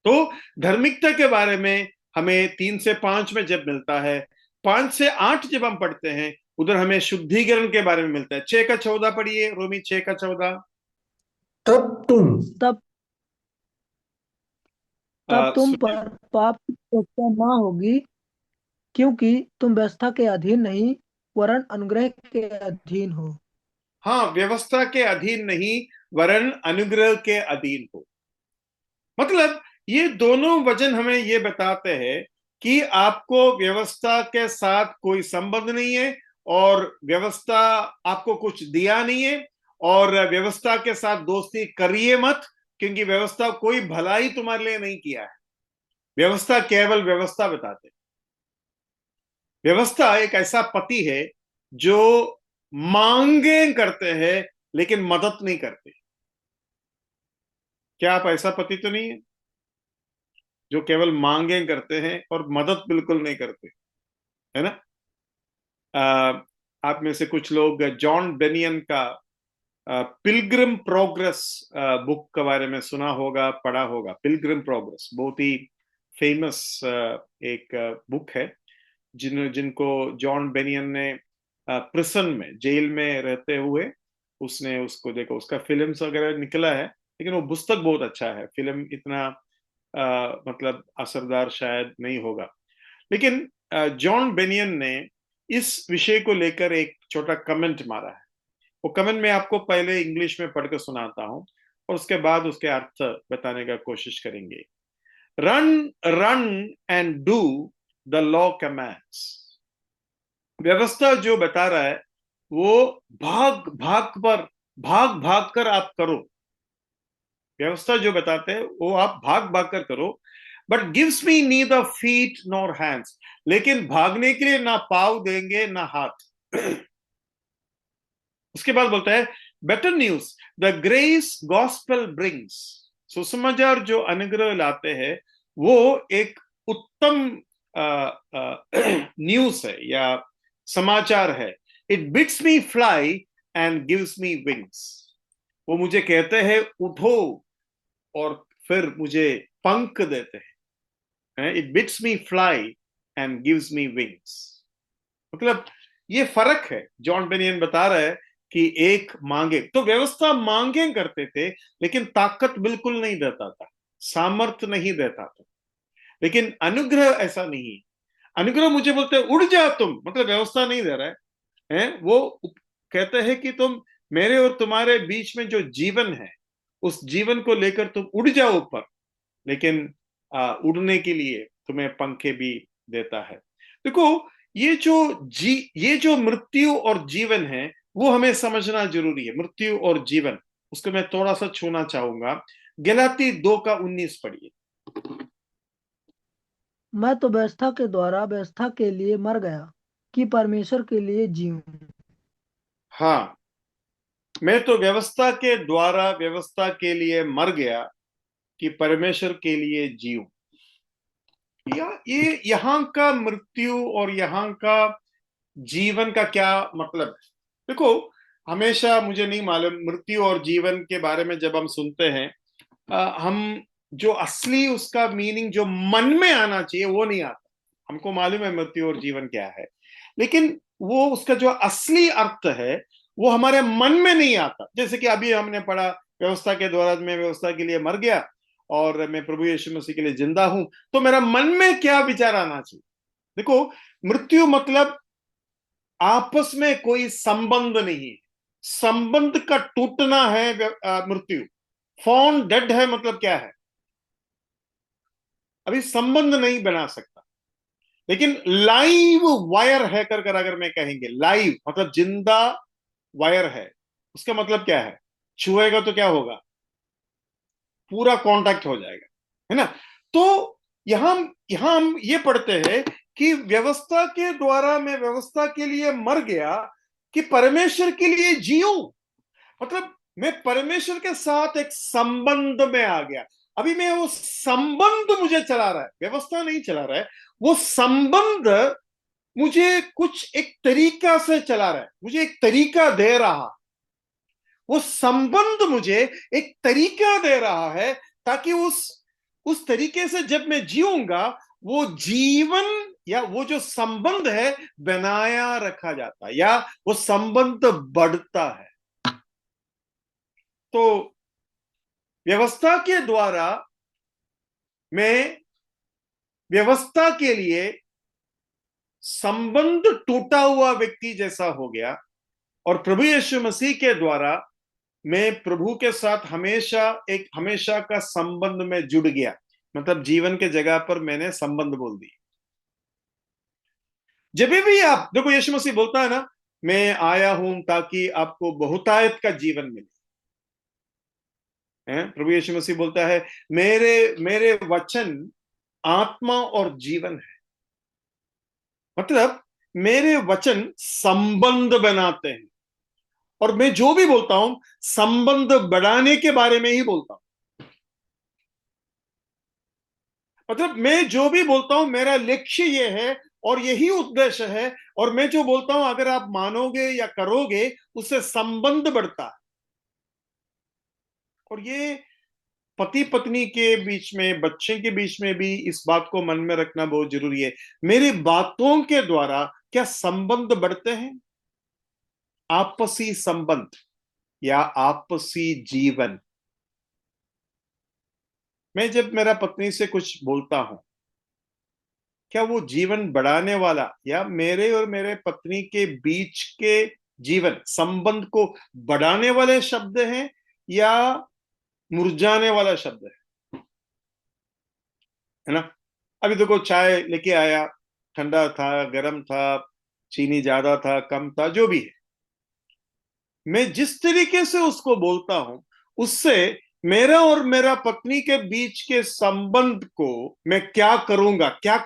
तो धार्मिकता के बारे में हमें 3 से 5 में जब मिलता है, 5 से 8 जब हम पढ़ते हैं, उधर हमें शुद्धिकरण के बारे में मिलता है। 6 का 14 पढ़िए, रोमी 6 का 14। तब तुम तब तब तुम सुनिए। पर पाप की चर्चा ना होगी, क्योंकि तुम व्यवस्था के अधीन नहीं वरन अनुग्रह के अधीन हो। हाँ, व्यवस्था के अधीन नहीं वरन अनुग्रह के अधीन हो। मतलब ये दोनों वचन हमें ये बताते हैं कि आपको व्यवस्था के साथ कोई संबंध नहीं है, और व्यवस्था आपको कुछ दिया नहीं है, और व्यवस्था के साथ दोस्ती करिए मत, क्योंकि व्यवस्था कोई भलाई तुम्हारे लिए नहीं किया है। व्यवस्था केवल व्यवस्था बताते हैं। व्यवस्था एक ऐसा पति है जो मांगे करते हैं लेकिन मदद नहीं करते। क्या आप ऐसा पति तो नहीं है जो केवल मांगे करते हैं और मदद बिल्कुल नहीं करते, है ना? आप में से कुछ लोग जॉन बेनियन का पिलग्रिम प्रोग्रेस बुक के बारे में सुना होगा, पढ़ा होगा। पिलग्रिम प्रोग्रेस बहुत ही फेमस एक बुक है, जिनको जॉन बेनियन ने प्रिसन में, जेल में रहते हुए उसने उसको देखा। उसका फिल्म्स वगैरह निकला है, लेकिन वो पुस्तक बहुत अच्छा है। फिल्म इतना मतलब असरदार शायद नहीं होगा, लेकिन जॉन बेनियन ने इस विषय को लेकर एक छोटा कमेंट मारा है। वो कमेंट मैं आपको पहले इंग्लिश में पढ़कर सुनाता हूं, और उसके बाद उसके अर्थ बताने का कोशिश करेंगे। Run run and do the law commands. व्यवस्था जो बता रहा है वो भाग भाग कर आप करो। व्यवस्था जो बताते हैं वो आप भाग भाग कर करो। But gives me neither feet nor hands, लेकिन भागने के लिए ना पाँव देंगे ना हाथ। उसके बाद बोलता है better news the grace gospel brings. सुसमाचार जो अनुग्रह लाते हैं वो एक उत्तम न्यूज है या समाचार है। It bids me fly and gives me wings. वो मुझे कहते हैं उठो, और फिर मुझे पंख देते हैं। It bids me fly and gives me wings. मतलब ये फर्क है। जॉन बेनियन बता रहा है कि एक मांगे, तो व्यवस्था मांगे करते थे लेकिन ताकत बिल्कुल नहीं देता था, सामर्थ्य नहीं देता था। लेकिन अनुग्रह ऐसा नहीं है। अनुग्रह मुझे बोलते हैं उड़ जा तुम, मतलब व्यवस्था नहीं दे रहा है, वो कहते हैं कि तुम मेरे और तुम्हारे बीच में जो जीवन है उस जीवन को लेकर तुम उड़ जाओ ऊपर, लेकिन उड़ने के लिए तुम्हें पंखे भी देता है। देखो ये जो मृत्यु और जीवन है वो हमें समझना जरूरी है। मृत्यु और जीवन, उसको मैं थोड़ा सा छूना चाहूंगा। गलाती 2 का 19 पढ़िए। मैं तो व्यवस्था के द्वारा व्यवस्था के लिए मर गया कि परमेश्वर के लिए जीऊं। हाँ, मैं तो व्यवस्था के द्वारा व्यवस्था के लिए मर गया कि परमेश्वर के लिए जीऊं। ये यहाँ का मृत्यु और यहाँ का जीवन का क्या मतलब है? देखो, हमेशा मुझे नहीं मालूम, मृत्यु और जीवन के बारे में जब हम सुनते हैं, हम जो असली उसका मीनिंग जो मन में आना चाहिए वो नहीं आता। हमको मालूम है मृत्यु और जीवन क्या है, लेकिन वो उसका जो असली अर्थ है वो हमारे मन में नहीं आता। जैसे कि अभी हमने पढ़ा, व्यवस्था के द्वारा मैं व्यवस्था के लिए मर गया और मैं प्रभु यीशु मसीह के लिए जिंदा हूं, तो मेरा मन में क्या विचार आना चाहिए? देखो, मृत्यु मतलब आपस में कोई संबंध नहीं, संबंध का टूटना है मृत्यु। फोन डेड है मतलब क्या है? अभी संबंध नहीं बना सकता। लेकिन लाइव वायर है कर अगर मैं कहेंगे, लाइव मतलब जिंदा वायर है, उसका मतलब क्या है? छुएगा तो क्या होगा? पूरा कांटेक्ट हो जाएगा, है ना? तो यहां यहां हम ये पढ़ते हैं कि व्यवस्था के द्वारा मैं व्यवस्था के लिए मर गया कि परमेश्वर के लिए जीऊं। मतलब मैं परमेश्वर के साथ एक संबंध में आ गया। अभी मैं वो संबंध मुझे चला रहा है, व्यवस्था नहीं चला रहा है, वो संबंध मुझे कुछ एक तरीका से चला रहा है, मुझे एक तरीका दे रहा है। वो संबंध मुझे एक तरीका दे रहा है, ताकि उस तरीके से जब मैं जीऊंगा, वो जीवन या वो जो संबंध है बनाया रखा जाता है, या वो संबंध बढ़ता है। तो व्यवस्था के द्वारा मैं व्यवस्था के लिए संबंध टूटा हुआ व्यक्ति जैसा हो गया, और प्रभु यीशु मसीह के द्वारा मैं प्रभु के साथ हमेशा का संबंध में जुड़ गया। मतलब जीवन के जगह पर मैंने संबंध बोल दी। जब भी आप देखो, यीशु मसीह बोलता है ना, मैं आया हूं ताकि आपको बहुतायत का जीवन मिले। प्रभु यीशु मसीह बोलता है, मेरे मेरे वचन आत्मा और जीवन है। मतलब मेरे वचन संबंध बनाते हैं, और मैं जो भी बोलता हूं संबंध बढ़ाने के बारे में ही बोलता हूं। मतलब मैं जो भी बोलता हूं मेरा लक्ष्य ये है और यही उद्देश्य है, और मैं जो बोलता हूं अगर आप मानोगे या करोगे उससे संबंध बढ़ता है। और ये पति पत्नी के बीच में, बच्चे के बीच में भी इस बात को मन में रखना बहुत जरूरी है। मेरी बातों के द्वारा क्या संबंध बढ़ते हैं? आपसी संबंध या आपसी जीवन। मैं जब मेरा पत्नी से कुछ बोलता हूं, क्या वो जीवन बढ़ाने वाला या मेरे और मेरे पत्नी के बीच के जीवन संबंध को बढ़ाने वाले शब्द हैं या मुरझाने वाला शब्द है ना? अभी देखो, चाय लेके आया, ठंडा था, गर्म था, चीनी ज्यादा था, कम था, जो भी है, मैं जिस तरीके से उसको बोलता हूं उससे मेरा और मेरा पत्नी के बीच के संबंध को मैं क्या करूंगा, क्या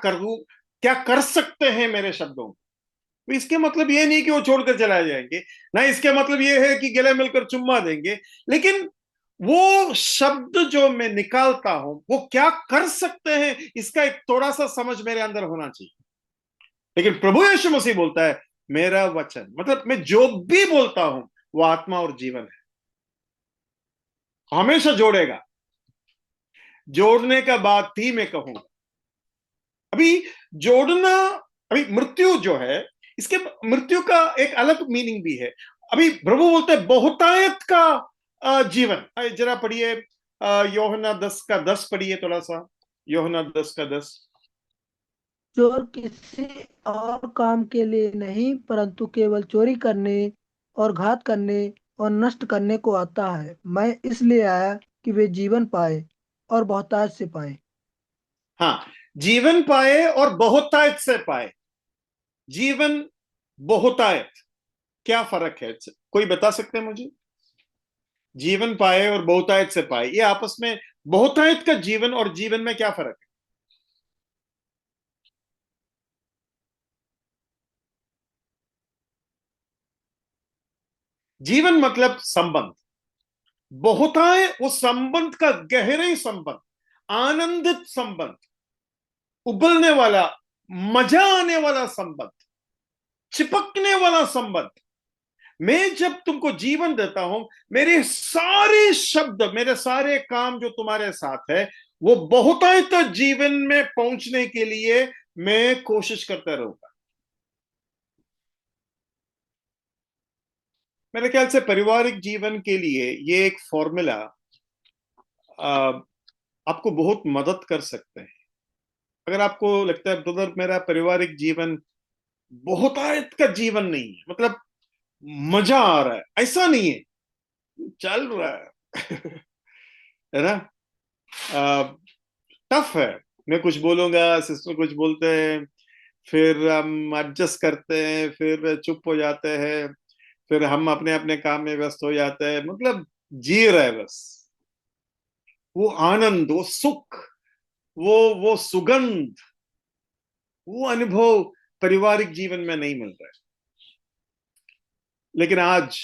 कर सकते हैं मेरे शब्दों। तो इसके मतलब ये नहीं कि वो छोड़कर चला जाएंगे, ना इसके मतलब ये है कि गले मिलकर चुम्मा देंगे, लेकिन वो शब्द जो मैं निकालता हूं वो क्या कर सकते हैं, इसका एक थोड़ा सा समझ मेरे अंदर होना चाहिए। लेकिन प्रभु यीशु मसीह बोलता है, मेरा वचन, मतलब मैं जो भी बोलता हूं वो आत्मा और जीवन है, हमेशा जोड़ेगा। जोड़ने का बात ही मैं कहूंगा। अभी जोड़ना, अभी मृत्यु जो है, इसके मृत्यु का एक अलग मीनिंग भी है। अभी प्रभु बोलते हैं बहुतायत का जीवन। जरा पढ़िए, यूहन्ना 10 का 10 पढ़िए थोड़ा सा। यूहन्ना 10 का 10। चोर किसी और काम के लिए नहीं, परंतु केवल चोरी करने और घात करने और नष्ट करने को आता है। मैं इसलिए आया कि वे जीवन पाए और बहुतायत से पाए। हाँ, जीवन पाए और बहुतायत से पाए। जीवन, बहुतायत, क्या फर्क है? कोई बता सकते हैं मुझे? जीवन पाए और बहुतायत से पाए, ये आपस में, बहुतायत का जीवन और जीवन में क्या फर्क है? जीवन मतलब संबंध, बहुताय उस संबंध का गहरे संबंध, आनंदित संबंध, उबलने वाला, मजा आने वाला संबंध, चिपकने वाला संबंध। मैं जब तुमको जीवन देता हूं, मेरे सारे शब्द, मेरे सारे काम जो तुम्हारे साथ है, वो बहुतायत जीवन में पहुंचने के लिए मैं कोशिश करता रहूंगा। मेरे ख्याल से पारिवारिक जीवन के लिए ये एक फॉर्मूला आपको बहुत मदद कर सकते हैं। अगर आपको लगता है ब्रदर मेरा पारिवारिक जीवन बहुतायत का जीवन नहीं है, मतलब मजा आ रहा है, ऐसा नहीं है, चल रहा है है ना? टफ है। मैं कुछ बोलूंगा, सिस्टर कुछ बोलते हैं, फिर हम एडजस्ट करते हैं, फिर चुप हो जाते हैं, फिर हम अपने अपने काम में व्यस्त हो जाते हैं, मतलब जी रहे बस। वो आनंद, वो सुख, वो सुगंध, वो अनुभव पारिवारिक जीवन में नहीं मिल रहा है। लेकिन आज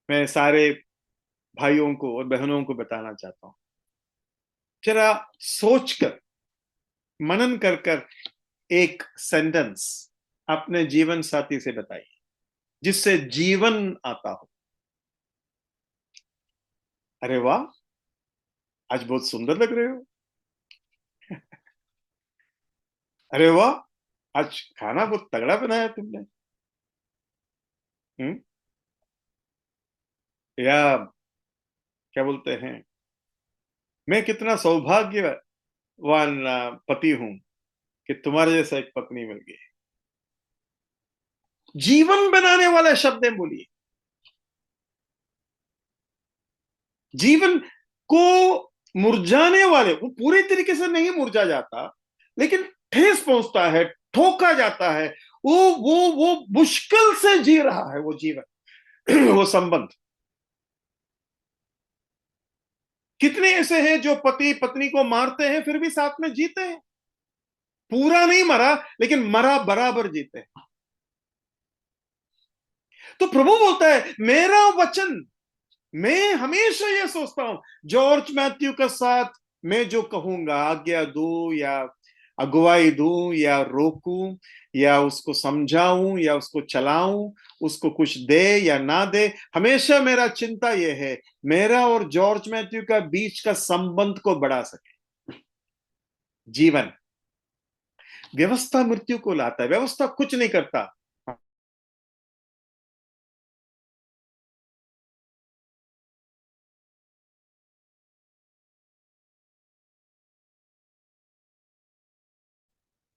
मैं सारे भाइयों को और बहनों को बताना चाहता हूं, जरा सोचकर, मनन कर कर एक सेंटेंस अपने जीवन साथी से बताइए जिससे जीवन आता हो। अरे वाह, आज बहुत सुंदर लग रहे हो। अरे वाह, आज खाना बहुत तगड़ा बनाया तुमने। हम्म। या क्या बोलते हैं, मैं कितना सौभाग्यवान पति हूं कि तुम्हारे जैसा एक पत्नी मिल गई। जीवन बनाने वाला शब्द है, बोलिए। जीवन को मुरझाने वाले, वो पूरे तरीके से नहीं मुरझा जाता, लेकिन ठेस पहुंचता है, ठोका जाता है। वो मुश्किल से जी रहा है वो जीवन, वो संबंध। कितने ऐसे हैं जो पति पत्नी को मारते हैं फिर भी साथ में जीते हैं। पूरा नहीं मरा, लेकिन मरा बराबर जीते हैं। तो प्रभु बोलता है मेरा वचन, मैं हमेशा यह सोचता हूं, जॉर्ज मैथ्यू का साथ मैं जो कहूंगा, आज्ञा दूं या अगुवाई दूं या रोकूं या उसको समझाऊं या उसको चलाऊं, उसको कुछ दे या ना दे, हमेशा मेरा चिंता यह है मेरा और जॉर्ज मैथ्यू का बीच का संबंध को बढ़ा सके। जीवन, व्यवस्था मृत्यु को लाता है, व्यवस्था कुछ नहीं करता।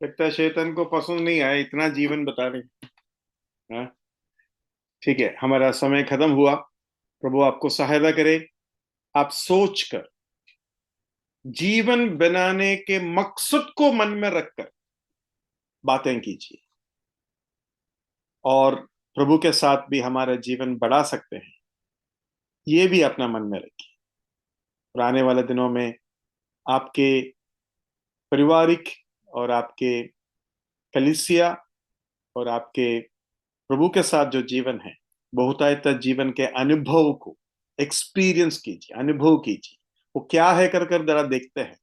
लगता है शैतान को पसंद नहीं आया इतना जीवन बता रहे। हाँ, ठीक है, हमारा समय खत्म हुआ। प्रभु आपको सहायता करे। आप सोचकर, जीवन बनाने के मकसद को मन में रखकर बातें कीजिए, और प्रभु के साथ भी हमारा जीवन बढ़ा सकते हैं, ये भी अपना मन में रखिए। और आने वाले दिनों में आपके पारिवारिक और आपके कलीसिया और आपके प्रभु के साथ जो जीवन है, बहुतायत जीवन के अनुभव को एक्सपीरियंस कीजिए, अनुभव कीजिए। वो क्या है कर कर जरा देखते हैं।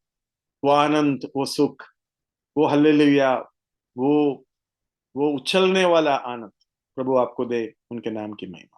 वो आनंद, वो सुख, वो हल्लेलुया, वो वो उछलने वाला आनंद प्रभु आपको दे। उनके नाम की महिमा।